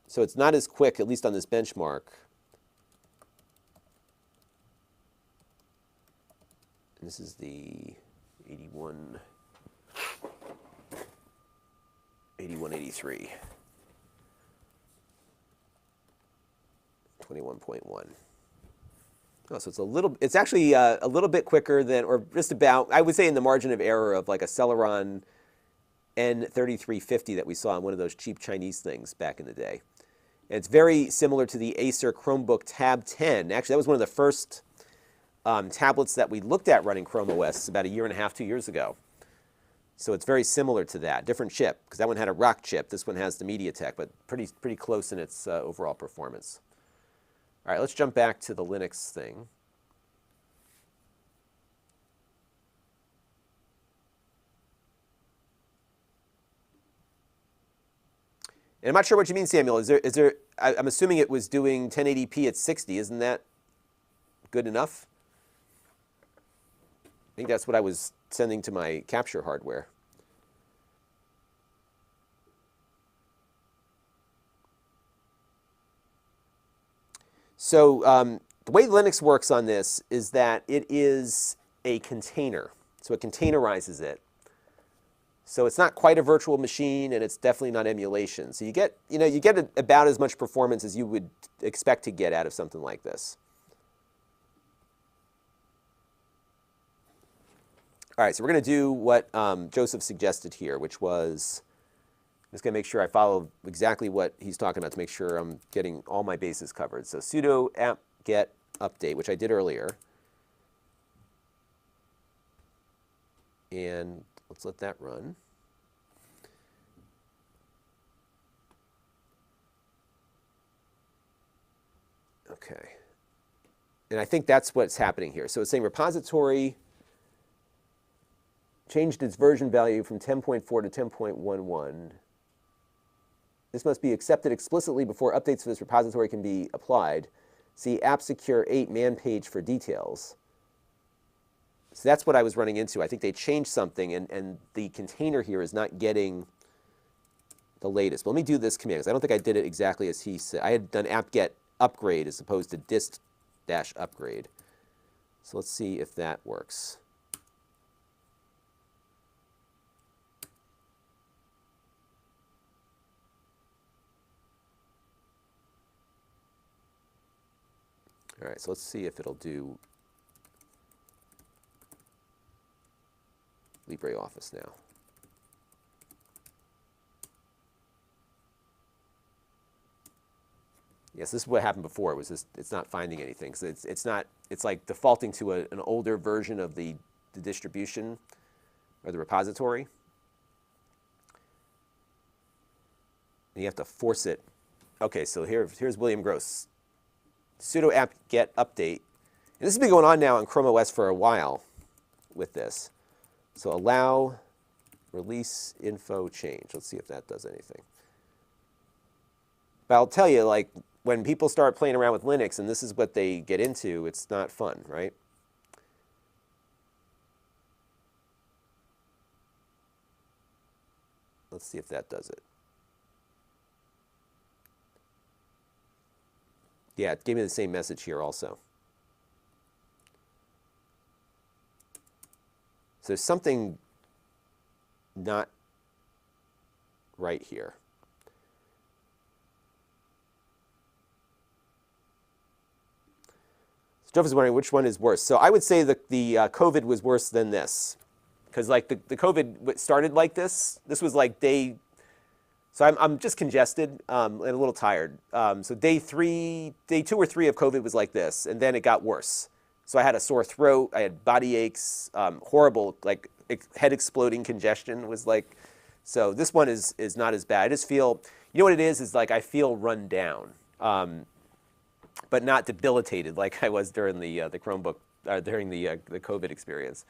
So it's not as quick, at least on this benchmark. And this is the 8183. 21.1. Oh, so it's actually a little bit quicker than, or just about, I would say in the margin of error of like a Celeron N3350 that we saw on one of those cheap Chinese things back in the day. And it's very similar to the Acer Chromebook Tab 10. Actually, that was one of the first tablets that we looked at running Chrome OS about 1.5 years, 2 years ago. So it's very similar to that. Different chip, because that one had a Rock chip. This one has the MediaTek, but pretty close in its overall performance. All right, let's jump back to the Linux thing. And I'm not sure what you mean, Samuel. I'm assuming it was doing 1080p at 60. Isn't that good enough? I think that's what I was sending to my capture hardware. So the way Linux works on this is that it is a container. So it containerizes it. So it's not quite a virtual machine, and it's definitely not emulation. So you get about as much performance as you would expect to get out of something like this. All right, so we're going to do what Joseph suggested here, which was, I'm just going to make sure I follow exactly what he's talking about to make sure I'm getting all my bases covered. So sudo apt-get update, which I did earlier. And let's let that run. Okay. And I think that's what's happening here. So it's saying repository changed its version value from 10.4 to 10.11. This must be accepted explicitly before updates to this repository can be applied. See App Secure 8 man page for details. So that's what I was running into. I think they changed something, and the container here is not getting the latest. But let me do this command, because I don't think I did it exactly as he said. I had done apt-get upgrade as opposed to dist-upgrade. So let's see if that works. All right, so let's see if it'll do LibreOffice now. Yes, this is what happened before. It was just, it's not finding anything. So it's like defaulting to an older version of the distribution or the repository. And you have to force it. Okay, so here's William Gross. Sudo apt-get update. And this has been going on now on Chrome OS for a while with this. So allow release info change. Let's see if that does anything. But I'll tell you, like, when people start playing around with Linux and this is what they get into, it's not fun, right? Let's see if that does it. Yeah, it gave me the same message here also. So there's something not right here. So Jeff is wondering which one is worse. So I would say that the COVID was worse than this. Because like the COVID started like this. This was like day. So I'm just congested and a little tired. So day 2 or 3 of COVID was like this, and then it got worse. So I had a sore throat, I had body aches, horrible, like head exploding congestion was like. So this one is not as bad. I just feel, you know what it is like I feel run down, but not debilitated like I was during the Chromebook, during the COVID experience.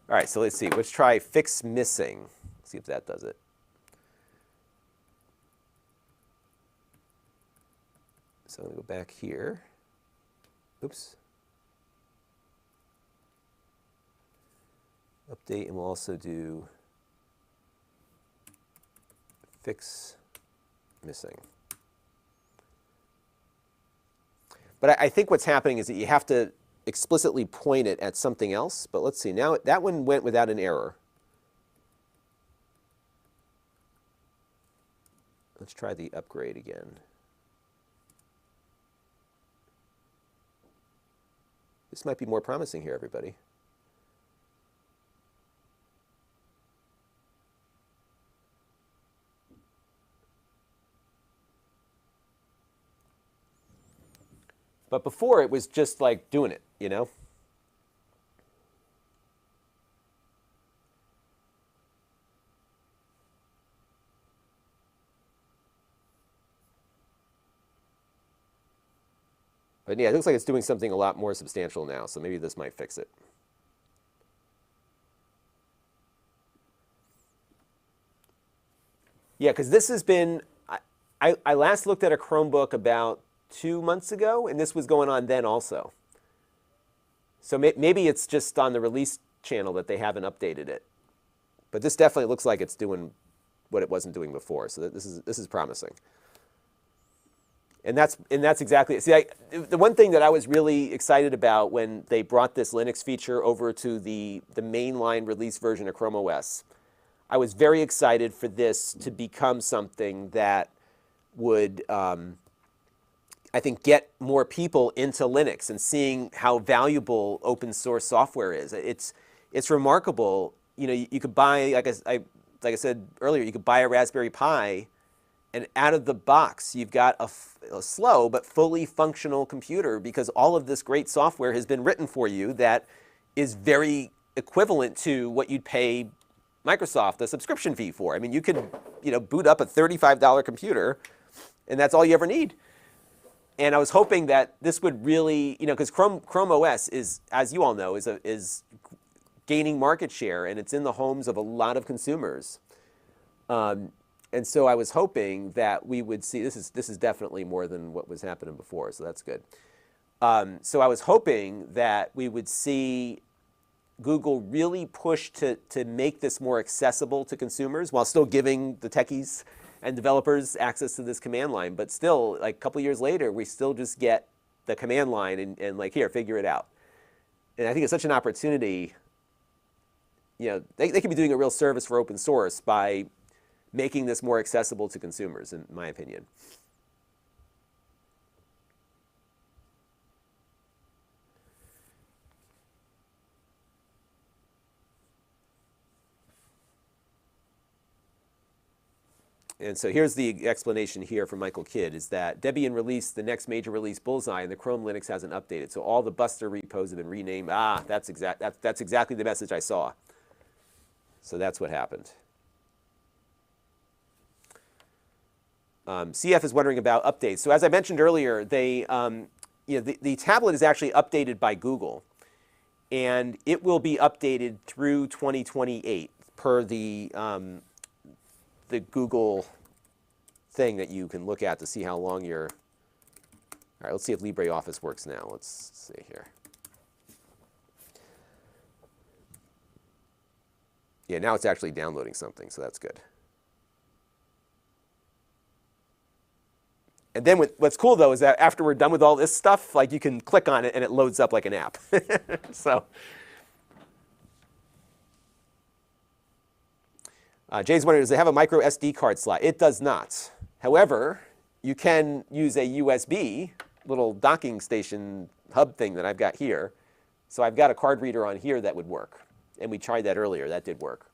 All right, so let's see. Let's try fix missing. See if that does it. So I'm going to go back here. Oops. Update, and we'll also do fix missing. But I think what's happening is that you have to explicitly point it at something else. But let's see. Now that one went without an error. Let's try the upgrade again. This might be more promising here, everybody. But before, it was just like doing it, you know? But yeah, it looks like it's doing something a lot more substantial now, so maybe this might fix it. Yeah, because this has been, I last looked at a Chromebook about 2 months ago, and this was going on then also. So maybe it's just on the release channel that they haven't updated it. But this definitely looks like it's doing what it wasn't doing before, so this is promising. And that's exactly it. See, the one thing that I was really excited about when they brought this Linux feature over to the mainline release version of Chrome OS, I was very excited for this to become something that would, I think, get more people into Linux and seeing how valuable open source software is. It's remarkable. You know, you could buy, like I said earlier, you could buy a Raspberry Pi, and out of the box, you've got a slow but fully functional computer because all of this great software has been written for you that is very equivalent to what you'd pay Microsoft a subscription fee for. I mean, you could, you know, boot up a $35 computer, and that's all you ever need. And I was hoping that this would really, you know, because Chrome OS is, as you all know, is gaining market share, and it's in the homes of a lot of consumers. And so I was hoping that we would see, this is definitely more than what was happening before, so that's good. So I was hoping that we would see Google really push to make this more accessible to consumers while still giving the techies and developers access to this command line. But still, like a couple years later, we still just get the command line and like, here, figure it out. And I think it's such an opportunity. You know, they could be doing a real service for open source by making this more accessible to consumers, in my opinion. And so here's the explanation here from Michael Kidd, is that Debian released the next major release Bullseye, and the Chrome Linux hasn't updated. So all the Buster repos have been renamed. That's exactly the message I saw. So that's what happened. CF is wondering about updates. So as I mentioned earlier, the tablet is actually updated by Google, and it will be updated through 2028 per the Google thing that you can look at to see how long you're. All right, let's see if LibreOffice works now. Let's see here. Yeah, now it's actually downloading something, so that's good. And then what's cool, though, is that after we're done with all this stuff, like you can click on it and it loads up like an app. So. Jay's wondering, does it have a micro SD card slot? It does not. However, you can use a USB little docking station hub thing that I've got here. So I've got a card reader on here that would work. And we tried that earlier. That did work.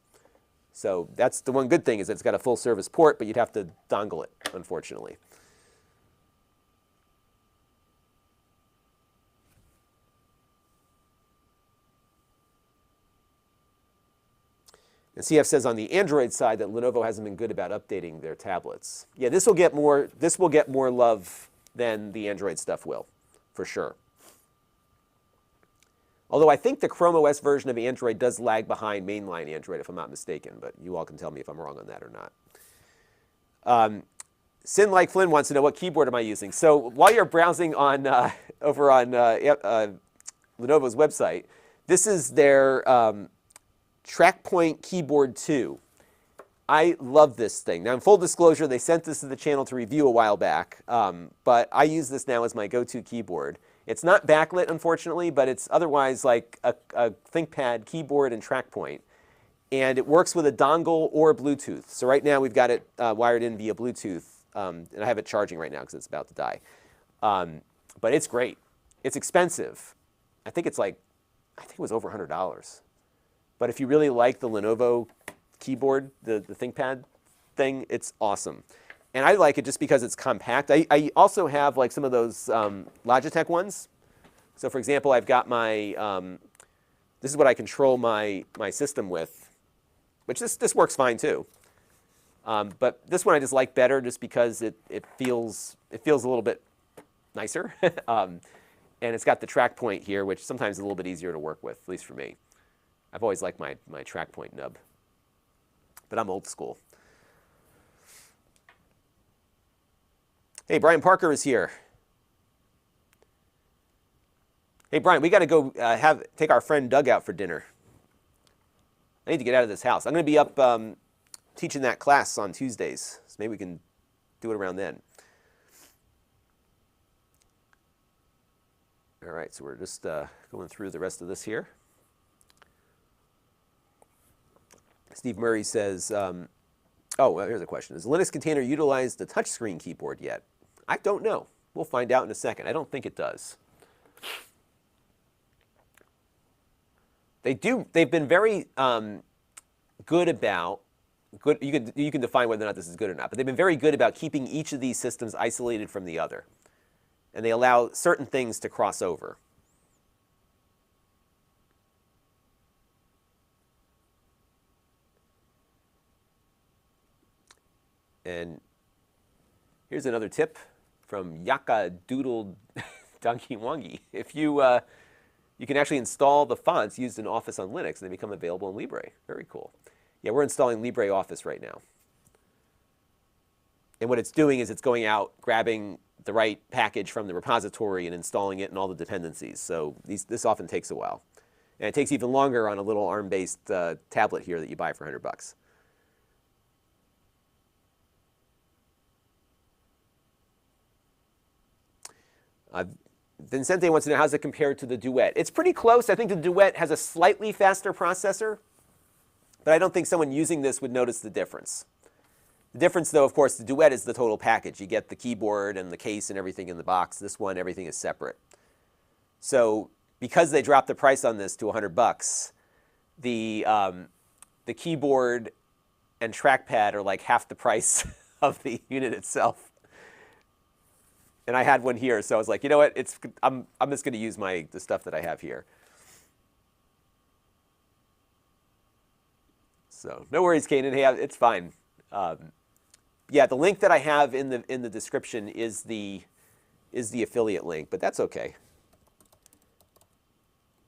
So that's the one good thing, is it's got a full service port, but you'd have to dongle it, unfortunately. And CF says on the Android side that Lenovo hasn't been good about updating their tablets. Yeah, this will get more love than the Android stuff will, for sure. Although I think the Chrome OS version of Android does lag behind mainline Android, if I'm not mistaken, but you all can tell me if I'm wrong on that or not. Sin Like Flynn wants to know, what keyboard am I using? So while you're browsing on over on Lenovo's website, this is their TrackPoint Keyboard 2. I love this thing. Now, in full disclosure, they sent this to the channel to review a while back, but I use this now as my go-to keyboard. It's not backlit, unfortunately, but it's otherwise like a ThinkPad keyboard and TrackPoint. And it works with a dongle or Bluetooth. So right now, we've got it wired in via Bluetooth, and I have it charging right now because it's about to die. But it's great. It's expensive. I think it was over $100. But if you really like the Lenovo keyboard, the ThinkPad thing, it's awesome. And I like it just because it's compact. I also have like some of those Logitech ones. So for example, I've got my, this is what I control my system with, which this works fine too. But this one I just like better just because it feels a little bit nicer. And it's got the TrackPoint here, which sometimes is a little bit easier to work with, at least for me. I've always liked my TrackPoint nub, but I'm old school. Hey, Brian Parker is here. Hey, Brian, we got to go take our friend Doug out for dinner. I need to get out of this house. I'm going to be up teaching that class on Tuesdays, so maybe we can do it around then. All right, so we're just going through the rest of this here. Steve Murray says, here's a question. Does Linux Container utilize the touchscreen keyboard yet? I don't know. We'll find out in a second. I don't think it does. They've been very good about, you can define whether or not this is good or not, but they've been very good about keeping each of these systems isolated from the other. And they allow certain things to cross over. And here's another tip from Yaka Doodle Donkey Wongi. If you You can actually install the fonts used in Office on Linux, and they become available in Libre. Very cool. Yeah, we're installing LibreOffice right now. And what it's doing is it's going out, grabbing the right package from the repository and installing it in all the dependencies. So this often takes a while. And it takes even longer on a little ARM-based tablet here that you buy for $100. Vincente wants to know, how's it compared to the Duet? It's pretty close. I think the Duet has a slightly faster processor, but I don't think someone using this would notice the difference. The difference, though, of course, the Duet is the total package. You get the keyboard and the case and everything in the box. This one, everything is separate. So because they dropped the price on this to $100, the keyboard and trackpad are like half the price of the unit itself. And I had one here, so I was like, you know what? I'm just going to use the stuff that I have here. So no worries, Kanan. Hey, it's fine. Yeah, the link that I have in the description is the affiliate link, but that's okay.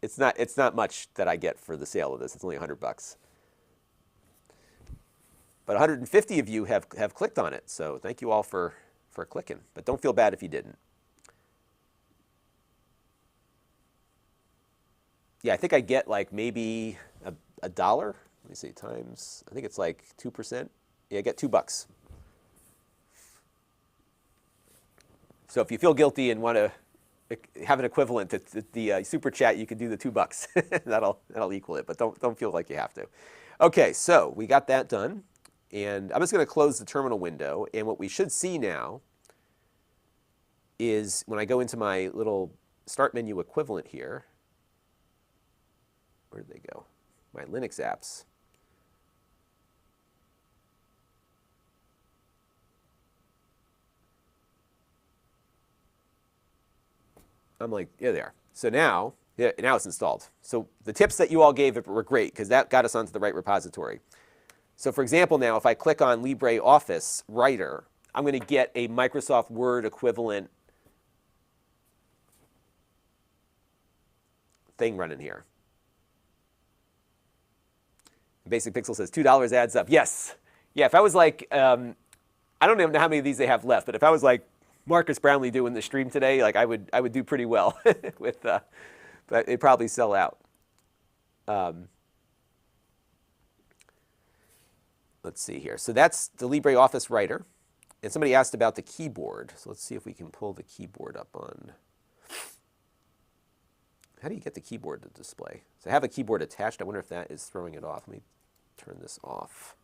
It's not much that I get for the sale of this. It's only $100. But 150 of you have clicked on it, so thank you all for clicking. But don't feel bad if you didn't. Yeah, I think I get like maybe a dollar. Let me see, times, I think it's like 2%. Yeah, I get $2. So if you feel guilty and want to have an equivalent to the super chat, you can do the $2. that'll equal it, but don't feel like you have to. Okay, so we got that done. And I'm just going to close the terminal window. And what we should see now is when I go into my little start menu equivalent here, where did they go? My Linux apps. I'm like, yeah, they are. So now it's installed. So the tips that you all gave were great because that got us onto the right repository. So for example, now if I click on LibreOffice Writer, I'm going to get a Microsoft Word equivalent thing running here. Basic Pixel says $2 adds up. Yes. Yeah, if I was like, I don't even know how many of these they have left, but if I was like Marcus Brownlee doing the stream today, like I would do pretty well with, but it'd probably sell out. Let's see here. So that's the LibreOffice Writer. And somebody asked about the keyboard. So let's see if we can pull the keyboard up on. How do you get the keyboard to display? So I have a keyboard attached. I wonder if that is throwing it off. Let me turn this off.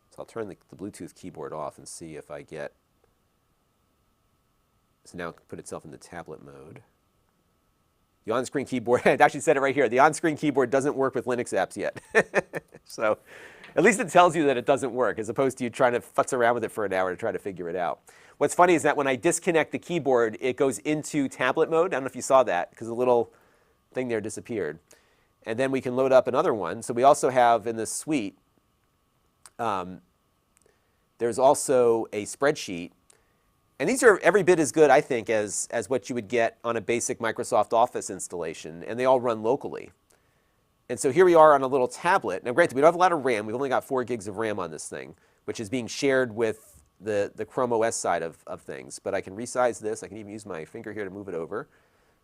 So I'll turn the Bluetooth keyboard off and see if I get. So now it can put itself into tablet mode. The on-screen keyboard, it actually said it right here. The on-screen keyboard doesn't work with Linux apps yet. So at least it tells you that it doesn't work, as opposed to you trying to futz around with it for an hour to try to figure it out. What's funny is that when I disconnect the keyboard, it goes into tablet mode. I don't know if you saw that, because the little thing there disappeared. And then we can load up another one. So we also have in this suite, there's also a spreadsheet. And these are every bit as good, I think, as what you would get on a basic Microsoft Office installation, and they all run locally. And so here we are on a little tablet. Now, granted, we don't have a lot of RAM. We've only got 4 gigs of RAM on this thing, which is being shared with the Chrome OS side of things. But I can resize this. I can even use my finger here to move it over.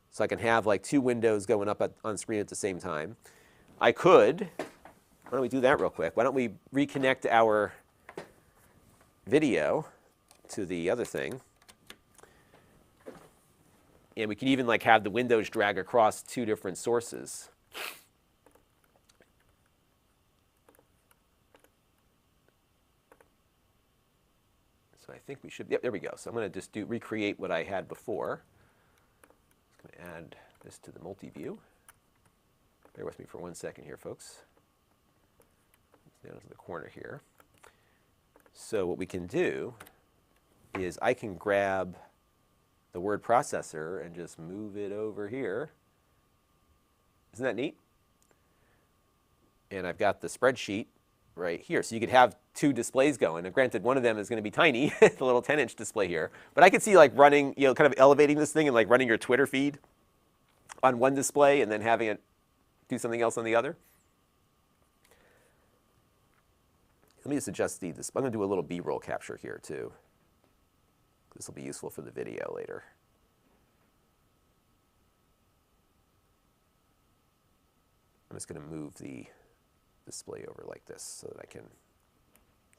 So I can have like 2 windows going up on screen at the same time. I could, why don't we do that real quick? Why don't we reconnect our video to the other thing. And we can even like have the windows drag across 2 different sources. So I think we should, yep, there we go. So I'm going to just recreate what I had before. I'm going to add this to the multi-view. Bear with me for 1 second here, folks. Down to the corner here. So what we can do is I can grab the word processor and just move it over here. Isn't that neat? And I've got the spreadsheet right here. So you could have 2 displays going. And granted, one of them is going to be tiny, the little 10-inch display here. But I could see like running, kind of elevating this thing and like running your Twitter feed on one display and then having it do something else on the other. Let me just adjust the display. I'm going to do a little B-roll capture here too. This will be useful for the video later. I'm just going to move the display over like this so that I can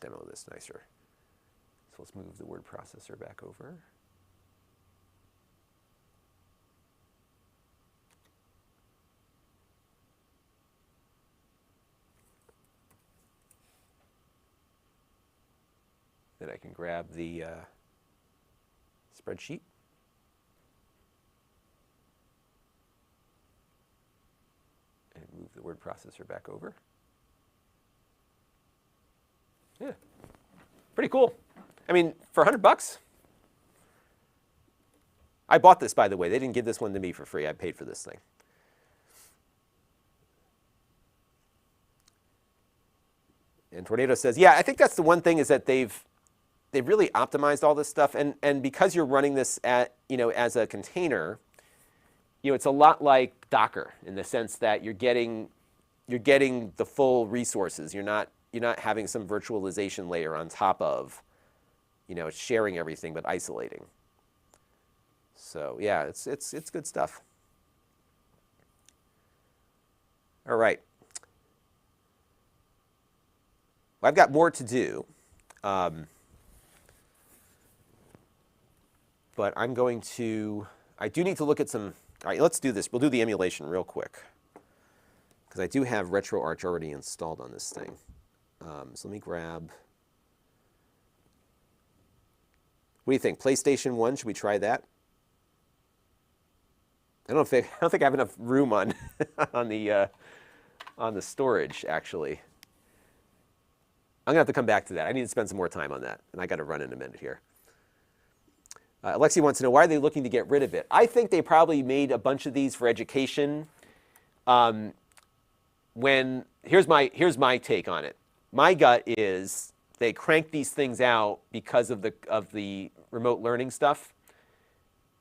demo this nicer. So let's move the word processor back over. Then I can grab the spreadsheet. And move the word processor back over. Yeah, pretty cool. I mean, for $100, I bought this, by the way. They didn't give this one to me for free. I paid for this thing. And Tornado says, yeah, I think that's the one thing is that they've really optimized all this stuff. And because you're running this at, as a container, it's a lot like Docker in the sense that you're getting the full resources. You're not having some virtualization layer on top of, sharing everything but isolating. So yeah, it's good stuff. All right. Well, I've got more to do. But I do need to look at some, all right, let's do this. We'll do the emulation real quick. Because I do have RetroArch already installed on this thing. So let me grab, what do you think? PlayStation 1, should we try that? I don't think I have enough room on on the storage, actually. I'm going to have to come back to that. I need to spend some more time on that. And I got to run in a minute here. Alexi wants to know, why are they looking to get rid of it? I think they probably made a bunch of these for education. Here's my take on it. My gut is they cranked these things out because of the remote learning stuff,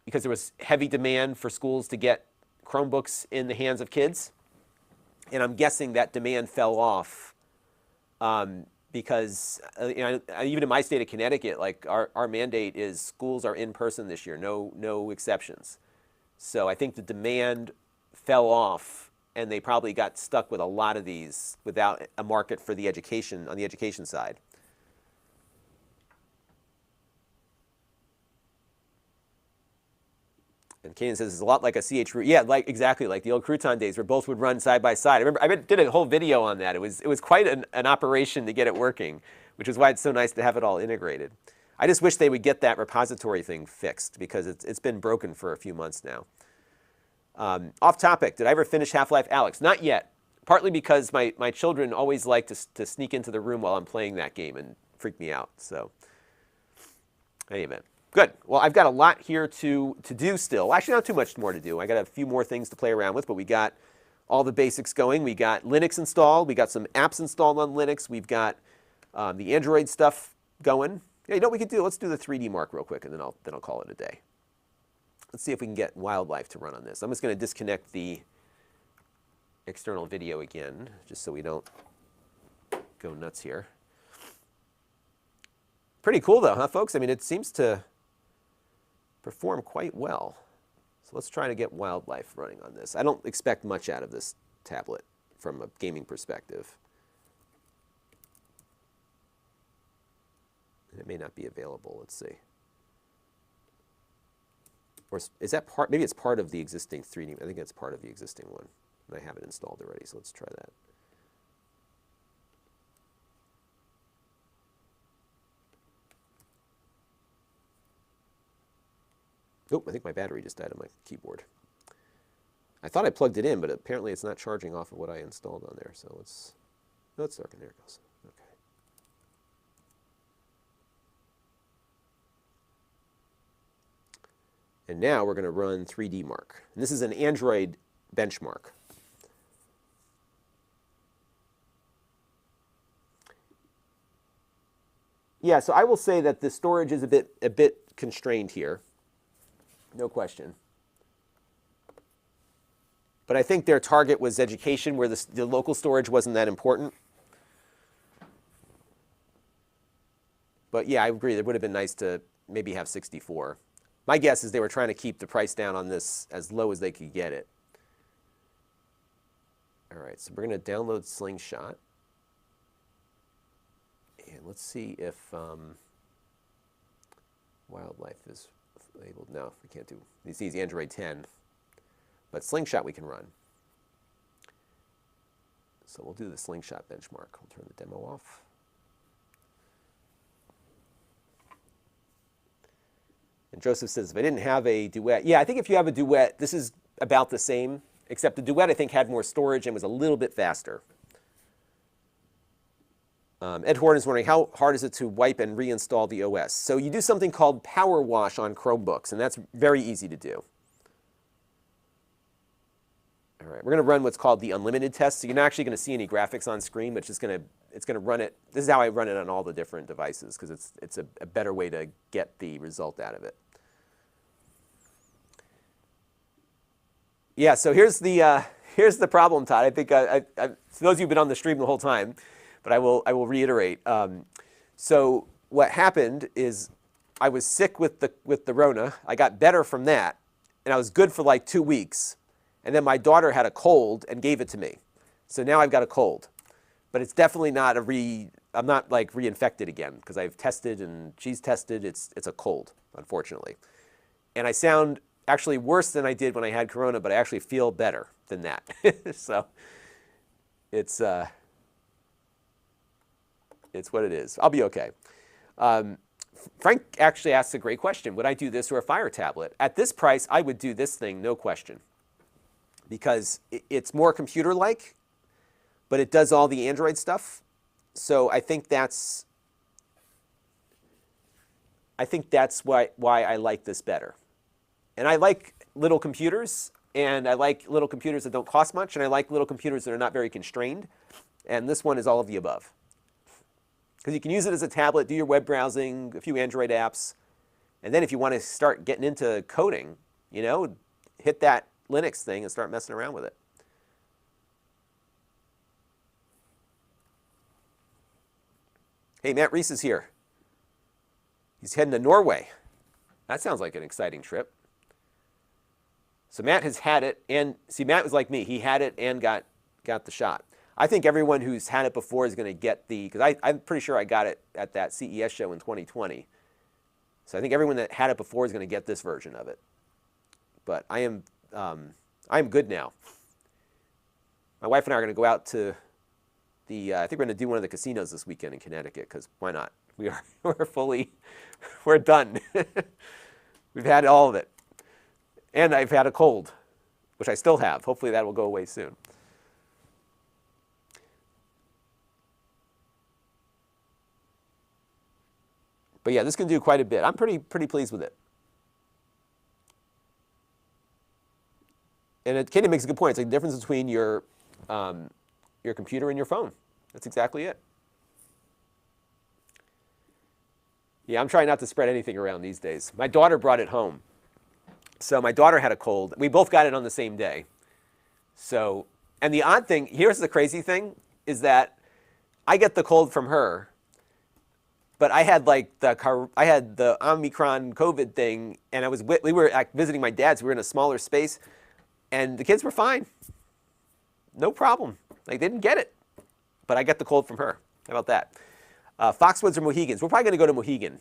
because there was heavy demand for schools to get Chromebooks in the hands of kids. And I'm guessing that demand fell off because even in my state of Connecticut, like our mandate is schools are in person this year, no exceptions. So I think the demand fell off, and they probably got stuck with a lot of these without a market for the education on the education side. And Kanan says it's a lot like a CH root. Yeah, exactly like the old Crouton days where both would run side by side. I remember I did a whole video on that. It was quite an operation to get it working, which is why it's so nice to have it all integrated. I just wish they would get that repository thing fixed because it's been broken for a few months now. Off topic, did I ever finish Half-Life Alyx? Not yet, partly because my children always like to sneak into the room while I'm playing that game and freak me out. So, in any event. Good. Well, I've got a lot here to do still. Actually, not too much more to do. I got a few more things to play around with, but we got all the basics going. We got Linux installed. We got some apps installed on Linux. We've got the Android stuff going. Yeah, you know what we could do? Let's do the 3D Mark real quick, and then I'll call it a day. Let's see if we can get Wildlife to run on this. I'm just going to disconnect the external video again, just so we don't go nuts here. Pretty cool, though, huh, folks? I mean, it seems to perform quite well. So let's try to get Wildlife running on this. I don't expect much out of this tablet from a gaming perspective. It may not be available. Let's see. Or is that part? Maybe it's part of the existing 3D. I think it's part of the existing one. And I have it installed already, so let's try that. Oh, I think my battery just died on my keyboard. I thought I plugged it in, but apparently it's not charging off of what I installed on there. So let's start. There it goes. Okay. And now we're going to run 3D Mark. And this is an Android benchmark. Yeah, so I will say that the storage is a bit constrained here. No question. But I think their target was education, where the local storage wasn't that important. But yeah, I agree. It would have been nice to maybe have 64. My guess is they were trying to keep the price down on this as low as they could get it. All right, so we're going to download Slingshot. And let's see if Wildlife is labeled. No, we can't do. This is Android 10. But Slingshot we can run. So we'll do the Slingshot benchmark. We'll turn the demo off. And Joseph says, if I didn't have a Duet, yeah, I think if you have a Duet, this is about the same, except the Duet, I think, had more storage and was a little bit faster. Ed Horn is wondering, how hard is it to wipe and reinstall the OS? So you do something called Power Wash on Chromebooks, and that's very easy to do. All right, we're going to run what's called the unlimited test. So you're not actually going to see any graphics on screen, but it's going to run it. This is how I run it on all the different devices, because it's a better way to get the result out of it. Yeah, so here's the problem, Todd. I think for those of you who've been on the stream the whole time, but I will reiterate. So what happened is I was sick with the Rona. I got better from that, and I was good for like 2 weeks. And then my daughter had a cold and gave it to me. So now I've got a cold. But it's definitely not I'm not like reinfected again, because I've tested and she's tested. It's a cold, unfortunately. And I sound actually worse than I did when I had Corona, but I actually feel better than that. So it's what it is. I'll be okay. Frank actually asks a great question. Would I do this or a Fire tablet? At this price, I would do this thing, no question. Because it's more computer-like, but it does all the Android stuff. So I think that's why I like this better. And I like little computers, and I like little computers that don't cost much, and I like little computers that are not very constrained. And this one is all of the above. Because you can use it as a tablet, do your web browsing, a few Android apps, and then if you want to start getting into coding, hit that Linux thing and start messing around with it. Hey, Matt Reese is here. He's heading to Norway. That sounds like an exciting trip. So Matt has had it, and see, Matt was like me. He had it and got the shot. I think everyone who's had it before is going to get because I'm pretty sure I got it at that CES show in 2020. So I think everyone that had it before is going to get this version of it. But I'm good now. My wife and I are going to go out to I think we're going to do one of the casinos this weekend in Connecticut, because why not? We're done. We've had all of it. And I've had a cold, which I still have. Hopefully that will go away soon. But yeah, this can do quite a bit. I'm pretty pleased with it. And Katie makes a good point. It's like the difference between your computer and your phone. That's exactly it. Yeah, I'm trying not to spread anything around these days. My daughter brought it home. So my daughter had a cold. We both got it on the same day. So, and the odd thing, here's the crazy thing, is that I get the cold from her, but I had the Omicron COVID thing, and we were visiting my dad's. We were in a smaller space, and the kids were fine. No problem. They didn't get it. But I get the cold from her. How about that? Foxwoods or Mohegans? We're probably going to go to Mohegan,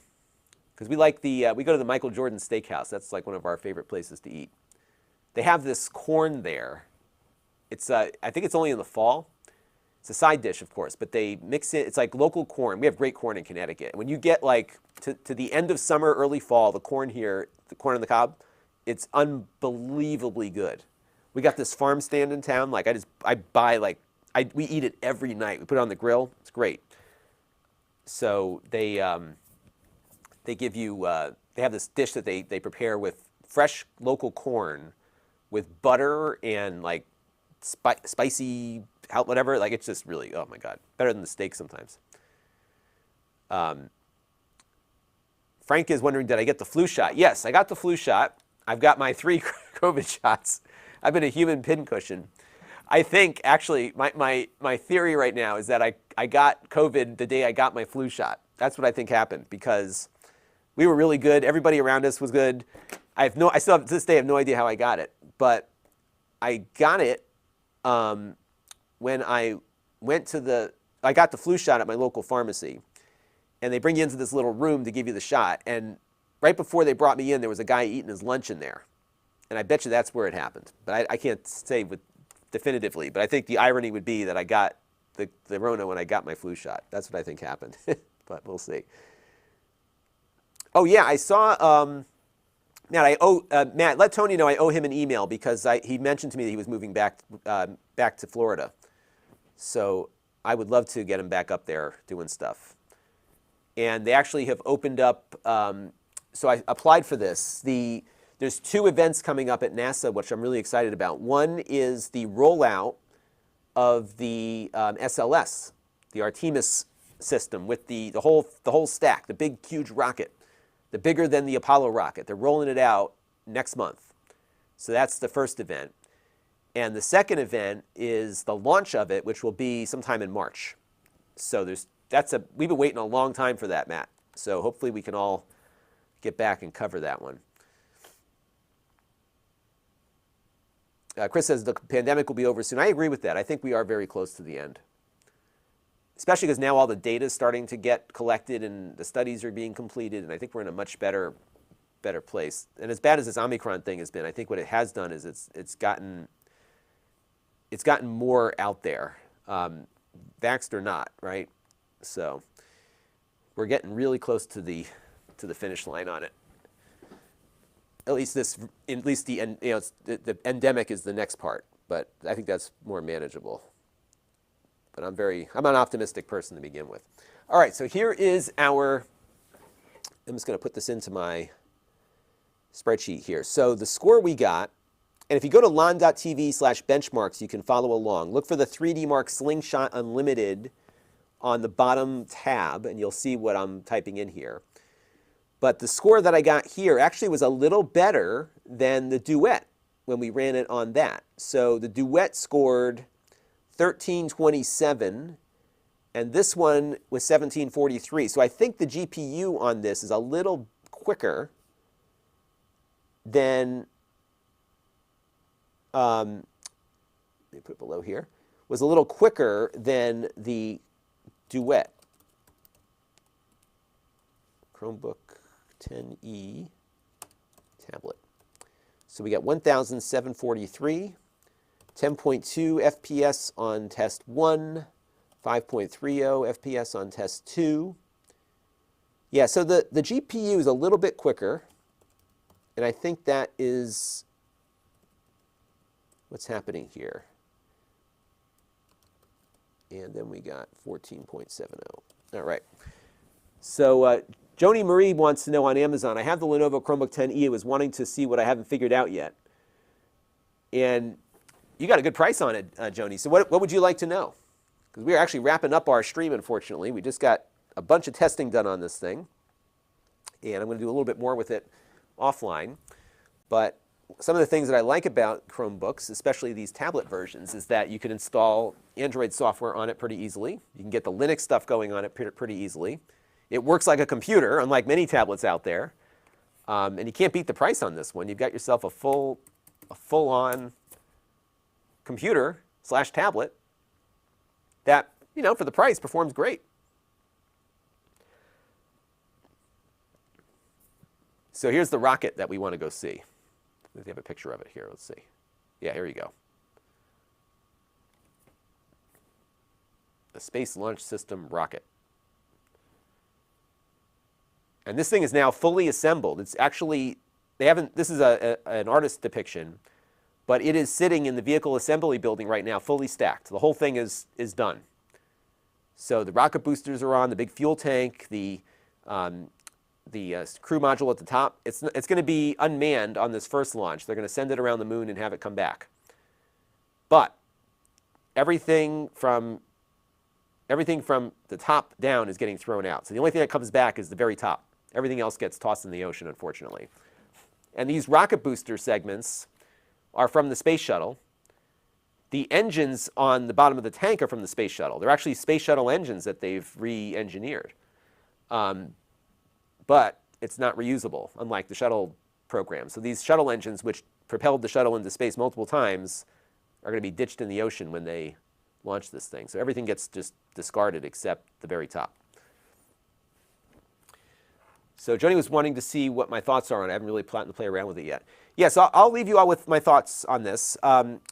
because we go to the Michael Jordan Steakhouse. That's like one of our favorite places to eat. They have this corn there. I think it's only in the fall. It's a side dish, of course, but they mix it. It's like local corn. We have great corn in Connecticut. When you get like to the end of summer, early fall, the corn here, the corn on the cob, it's unbelievably good. We got this farm stand in town. Like we eat it every night. We put it on the grill. It's great. So they give you they have this dish that they prepare with fresh local corn, with butter and like spicy whatever. Like it's just really, oh my God, better than the steak sometimes. Frank is wondering, did I get the flu shot? Yes, I got the flu shot. I've got my 3 COVID shots. I've been a human pincushion. I think, actually, my theory right now is that I got COVID the day I got my flu shot. That's what I think happened, because we were really good. Everybody around us was good. I still have, to this day, have no idea how I got it. But I got it when I got the flu shot at my local pharmacy. And they bring you into this little room to give you the shot. And right before they brought me in, there was a guy eating his lunch in there. And I bet you that's where it happened. But I can't say definitively. But I think the irony would be that I got the Rona when I got my flu shot. That's what I think happened. But we'll see. Oh, yeah, I saw, Matt, let Tony know I owe him an email, because he mentioned to me that he was moving back to Florida. So I would love to get him back up there doing stuff. And they actually have opened up, so I applied for this. There's 2 events coming up at NASA, which I'm really excited about. One is the rollout of the SLS, the Artemis system, with the whole stack, the big, huge rocket, the bigger than the Apollo rocket. They're rolling it out next month. So that's the first event. And the second event is the launch of it, which will be sometime in March. So we've been waiting a long time for that, Matt. So hopefully we can all get back and cover that one. Chris says the pandemic will be over soon. I agree with that. I think we are very close to the end. Especially because now all the data is starting to get collected and the studies are being completed, and I think we're in a much better place. And as bad as this Omicron thing has been, I think what it has done is it's gotten more out there, vaxxed or not, right? So we're getting really close to the finish line on it. At least the endemic is the next part, but I think that's more manageable. But I'm an optimistic person to begin with. All right, so here is I'm just going to put this into my spreadsheet here. So the score we got, and if you go to Lon.TV/benchmarks, you can follow along. Look for the 3D Mark Slingshot Unlimited on the bottom tab, and you'll see what I'm typing in here. But the score that I got here actually was a little better than the Duet when we ran it on that. So the Duet scored 1327, and this one was 1743. So I think the GPU on this is a little quicker than, let me put it below here, was a little quicker than the Duet. Chromebook 10e tablet. So we got 1,743. 10.2 FPS on test 1, 5.30 FPS on test 2. Yeah, so the GPU is a little bit quicker, and I think that is what's happening here. And then we got 14.70. All right. So Joni Marie wants to know on Amazon, I have the Lenovo Chromebook 10e. I was wanting to see what I haven't figured out yet. And you got a good price on it, Joni. So what would you like to know? Because we're actually wrapping up our stream, unfortunately. We just got a bunch of testing done on this thing. And I'm going to do a little bit more with it offline. But some of the things that I like about Chromebooks, especially these tablet versions, is that you can install Android software on it pretty easily. You can get the Linux stuff going on it pretty easily. It works like a computer, unlike many tablets out there. And you can't beat the price on this one. You've got yourself a full-on computer/tablet that, for the price, performs great. So here's the rocket that we want to go see. We have a picture of it here. Let's see. Yeah, here you go. The Space Launch System rocket. And this thing is now fully assembled. It's actually, this is an artist depiction, but it is sitting in the vehicle assembly building right now, fully stacked. The whole thing is done. So the rocket boosters are on, the big fuel tank, the crew module at the top. It's going to be unmanned on this first launch. They're going to send it around the moon and have it come back. But everything from the top down is getting thrown out. So the only thing that comes back is the very top. Everything else gets tossed in the ocean, unfortunately. And these rocket booster segments are from the space shuttle. The engines on the bottom of the tank are from the space shuttle. They're actually space shuttle engines that they've re-engineered. But it's not reusable, unlike the shuttle program. So these shuttle engines, which propelled the shuttle into space multiple times, are going to be ditched in the ocean when they launch this thing. So everything gets just discarded except the very top. So Joni was wanting to see what my thoughts are on it. I haven't really planned to play around with it yet. Yes, I'll leave you all with my thoughts on this.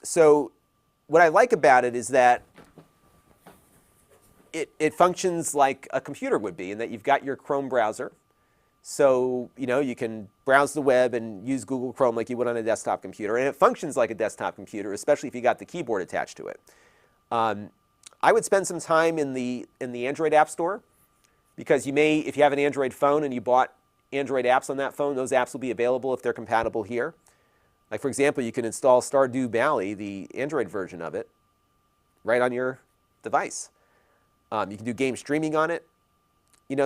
So what I like about it is that it functions like a computer would be, in that you've got your Chrome browser. So you can browse the web and use Google Chrome like you would on a desktop computer. And it functions like a desktop computer, especially if you got the keyboard attached to it. I would spend some time in the Android App Store, because you may, if you have an Android phone and you bought Android apps on that phone, those apps will be available if they're compatible here. Like, for example, you can install Stardew Valley, the Android version of it, right on your device. You can do game streaming on it.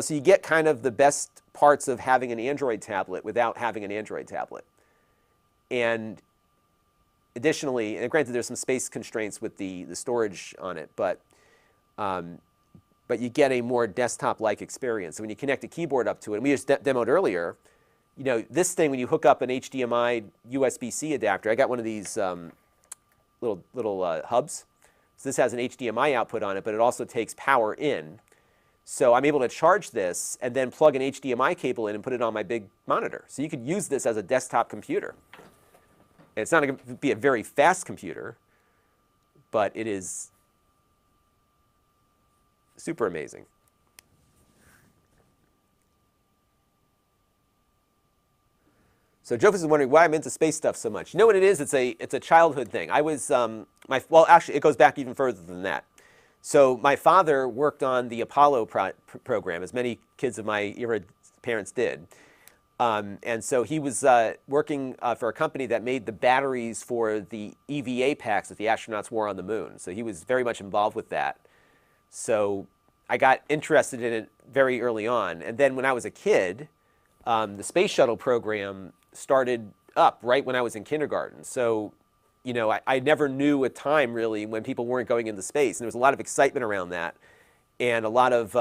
So you get kind of the best parts of having an Android tablet without having an Android tablet. And additionally, and granted there's some space constraints with the storage on it, but you get a more desktop-like experience. So when you connect a keyboard up to it, and we just demoed earlier, this thing, when you hook up an HDMI USB-C adapter, I got one of these little hubs. So this has an HDMI output on it, but it also takes power in. So I'm able to charge this and then plug an HDMI cable in and put it on my big monitor. So you could use this as a desktop computer. And it's not going to be a very fast computer, but it is super amazing. So Joseph is wondering why I'm into space stuff so much. You know what it is? It's a childhood thing. I was well, actually, it goes back even further than that. So my father worked on the Apollo program, as many kids of my era parents did. And so he was working for a company that made the batteries for the EVA packs that the astronauts wore on the moon. So he was very much involved with that. So I got interested in it very early on. And then when I was a kid, the space shuttle program started up right when I was in kindergarten. So I never knew a time really when people weren't going into space, and there was a lot of excitement around that, and a lot of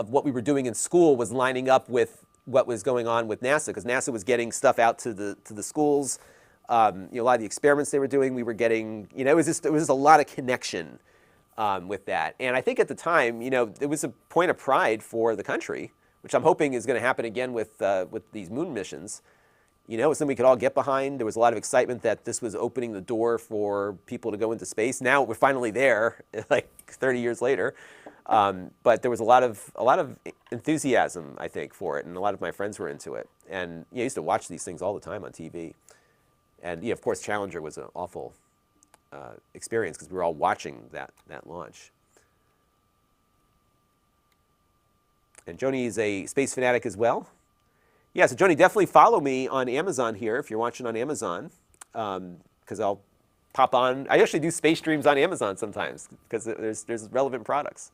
what we were doing in school was lining up with what was going on with NASA, because NASA was getting stuff out to the schools. A lot of the experiments they were doing, we were getting. It was just a lot of connection with that, and I think at the time, it was a point of pride for the country, which I'm hoping is going to happen again with these moon missions. It was something we could all get behind. There was a lot of excitement that this was opening the door for people to go into space. Now we're finally there, like 30 years later. But there was a lot of enthusiasm, I think, for it, and a lot of my friends were into it. And I used to watch these things all the time on TV. And of course, Challenger was an awful experience because we were all watching that launch. And Joni is a space fanatic as well. Yeah, so Joni, definitely follow me on Amazon here if you're watching on Amazon, because I'll pop on. I actually do space streams on Amazon sometimes because there's relevant products.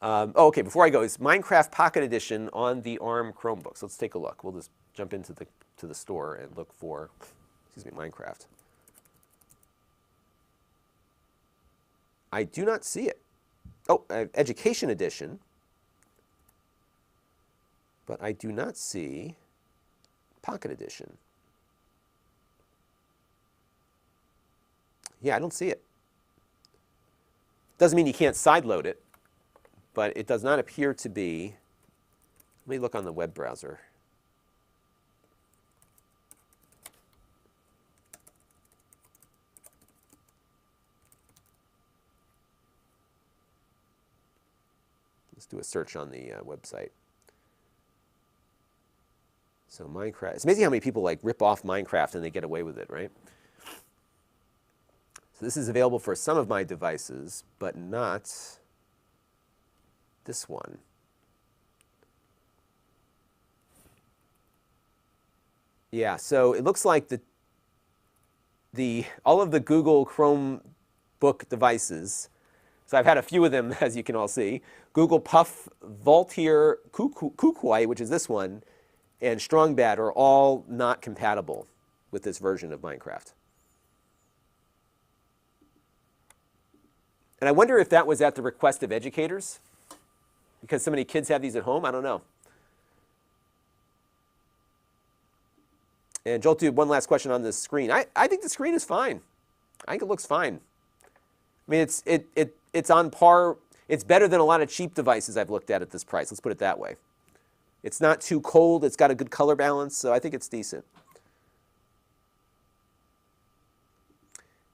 Okay, before I go, is Minecraft Pocket Edition on the ARM Chromebook? So let's take a look. We'll just jump into the store and look for, Minecraft. I do not see it. Oh, Education Edition. But I do not see Pocket Edition. Yeah, I don't see it. Doesn't mean you can't sideload it, but it does not appear to be. Let me look on the web browser. Let's do a search on the website. So Minecraft, it's amazing how many people rip off Minecraft and they get away with it, right? So this is available for some of my devices, but not this one. Yeah, so it looks like all of the Google Chromebook devices, so I've had a few of them, as you can all see, Google Puff, Voltier, Kukui, which is this one, and Strong Bad are all not compatible with this version of Minecraft. And I wonder if that was at the request of educators, because so many kids have these at home. I don't know. And Joel, one last question on this screen. I think the screen is fine. I think it looks fine. I mean, it's on par. It's better than a lot of cheap devices I've looked at this price. Let's put it that way. It's not too cold. It's got a good color balance, so I think it's decent.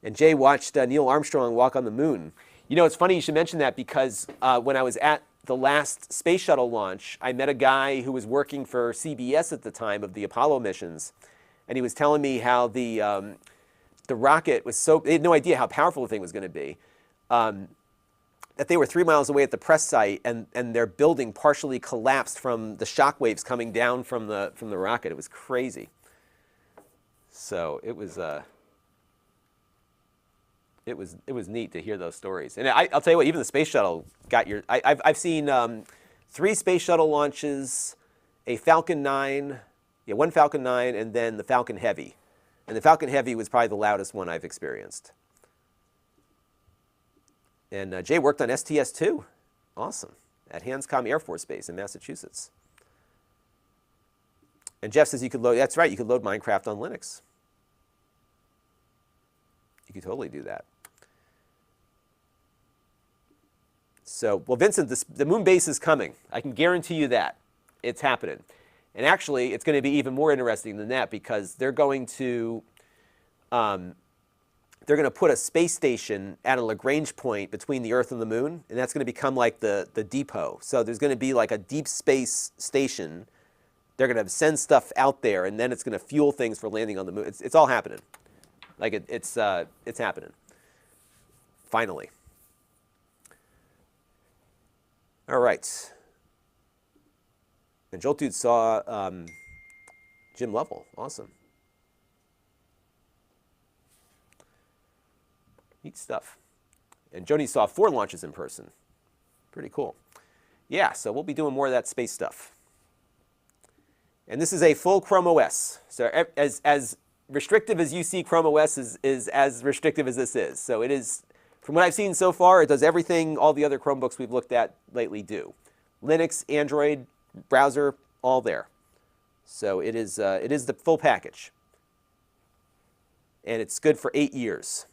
And Jay watched Neil Armstrong walk on the moon. You know, it's funny you should mention that because when I was at the last space shuttle launch, I met a guy who was working for CBS at the time of the Apollo missions. And he was telling me how the rocket was so, they had no idea how powerful the thing was going to be, that they were 3 miles away at the press site, and their building partially collapsed from the shock waves coming down from the rocket. It was crazy. So it was neat to hear those stories. And I'll tell you what, even the space shuttle got your, I've seen 3 space shuttle launches, a Falcon 9, one Falcon 9, and then the Falcon Heavy. And the Falcon Heavy was probably the loudest one I've experienced. And Jay worked on STS-2. Awesome. At Hanscom Air Force Base in Massachusetts. And Jeff says you could load, that's right, you could load Minecraft on Linux. You could totally do that. So, well, Vincent, the moon base is coming. I can guarantee you that. It's happening. And actually, it's going to be even more interesting than that because they're going to put a space station at a Lagrange point between the Earth and the moon, and that's going to become like the depot. So there's going to be like a deep space station. They're going to send stuff out there, and then it's going to fuel things for landing on the moon. It's all happening. Like it's happening. Finally. All right. And Jolt Dude saw Jim Lovell. Awesome. Neat stuff. And Joni saw 4 launches in person. Pretty cool. Yeah, so we'll be doing more of that space stuff. And this is a full Chrome OS. So as restrictive as you see Chrome OS is as restrictive as this is. So it is, from what I've seen so far, it does everything all the other Chromebooks we've looked at lately do. Linux, Android, browser, all there. So it is the full package. And it's good for 8 years.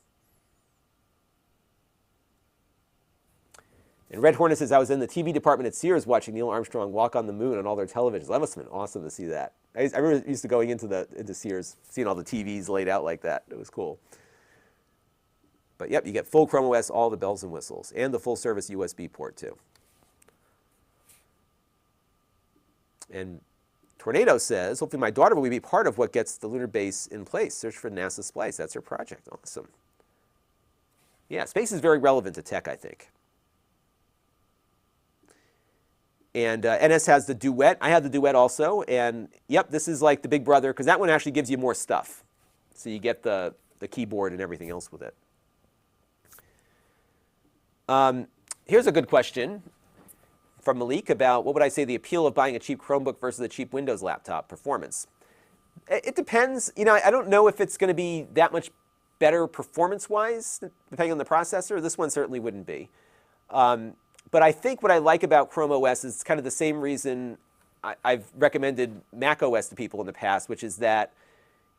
And Red Hornet says, I was in the TV department at Sears watching Neil Armstrong walk on the moon on all their televisions. That must have been awesome to see that. I remember used to going into Sears, seeing all the TVs laid out like that. It was cool. But yep, you get full Chrome OS, all the bells and whistles, and the full service USB port too. And Tornado says, hopefully my daughter will be part of what gets the lunar base in place. Search for NASA Splice. That's her project. Awesome. Yeah, space is very relevant to tech, I think. And NS has the Duet. I have the Duet also. And yep, this is like the big brother, because that one actually gives you more stuff. So you get the keyboard and everything else with it. Here's a good question from Malik about what would I say the appeal of buying a cheap Chromebook versus a cheap Windows laptop performance. It depends. You know, I don't know if it's going to be that much better performance-wise, depending on the processor. This one certainly wouldn't be. But I think what I like about Chrome OS is kind of the same reason I've recommended Mac OS to people in the past, which is that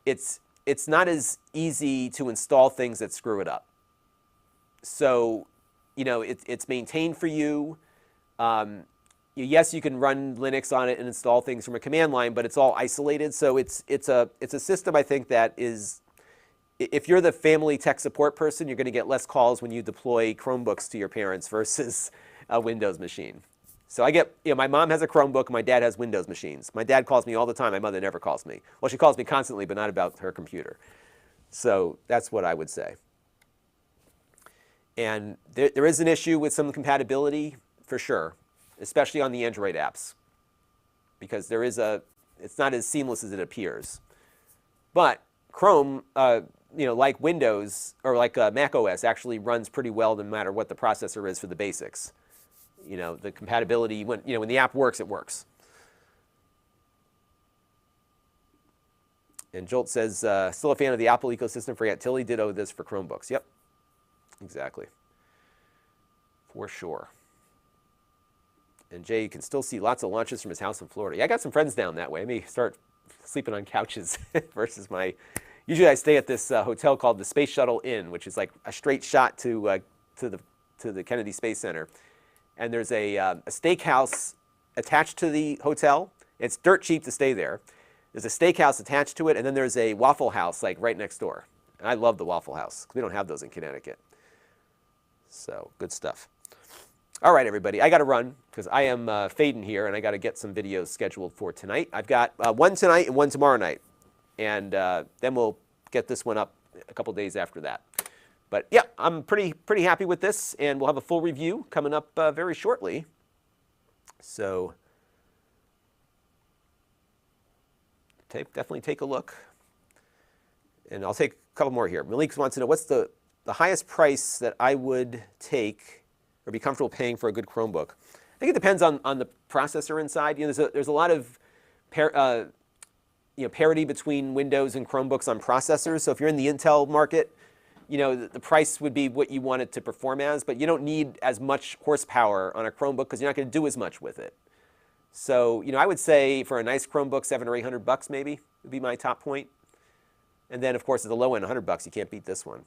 it's not as easy to install things that screw it up. So, you know, it's maintained for you. Yes, you can run Linux on it and install things from a command line, but it's all isolated. So it's a system I think that is, if you're the family tech support person, you're going to get less calls when you deploy Chromebooks to your parents versus a Windows machine. So I get, you know, my mom has a Chromebook, my dad has Windows machines. My dad calls me all the time, my mother never calls me. Well, she calls me constantly, but not about her computer. So that's what I would say. And there is an issue with some compatibility, for sure, especially on the Android apps, because it's not as seamless as it appears. But Chrome, you know, like Windows or like Mac OS, actually runs pretty well no matter what the processor is for the basics. You know, the compatibility, when the app works, it works. And Jolt says, still a fan of the Apple ecosystem for Aunt Tilly. Ditto this for Chromebooks. Yep, exactly. For sure. And Jay, you can still see lots of launches from his house in Florida. Yeah, I got some friends down that way. I may start sleeping on couches versus my... Usually I stay at this hotel called the Space Shuttle Inn, which is like a straight shot to the Kennedy Space Center. And there's a steakhouse attached to the hotel. It's dirt cheap to stay there. There's a steakhouse attached to it, and then there's a Waffle House like right next door. And I love the Waffle House. We don't have those in Connecticut. So, good stuff. All right, everybody, I got to run because I am fading here, and I got to get some videos scheduled for tonight. I've got one tonight and one tomorrow night, and then we'll get this one up a couple days after that. But yeah, I'm pretty happy with this, and we'll have a full review coming up very shortly. So definitely take a look, and I'll take a couple more here. Malik wants to know what's the highest price that I would take or be comfortable paying for a good Chromebook. I think it depends on the processor inside. You know, there's a lot of parity between Windows and Chromebooks on processors. So if you're in the Intel market, you know, the price would be what you want it to perform as, but you don't need as much horsepower on a Chromebook because you're not going to do as much with it. So, you know, I would say for a nice Chromebook, $700 or $800 maybe would be my top point. And then, of course, at the low end, $100, you can't beat this one.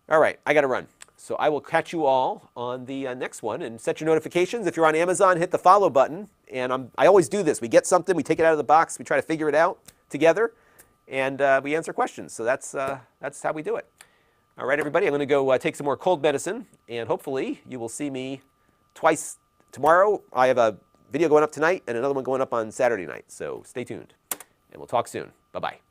All right, I got to run. So I will catch you all on the next one, and set your notifications. If you're on Amazon, hit the follow button. And I always do this. We get something, we take it out of the box, we try to figure it out together, and we answer questions. So that's how we do it. All right, everybody, I'm going to go take some more cold medicine, and hopefully you will see me twice tomorrow. I have a video going up tonight and another one going up on Saturday night. So stay tuned, and we'll talk soon. Bye-bye.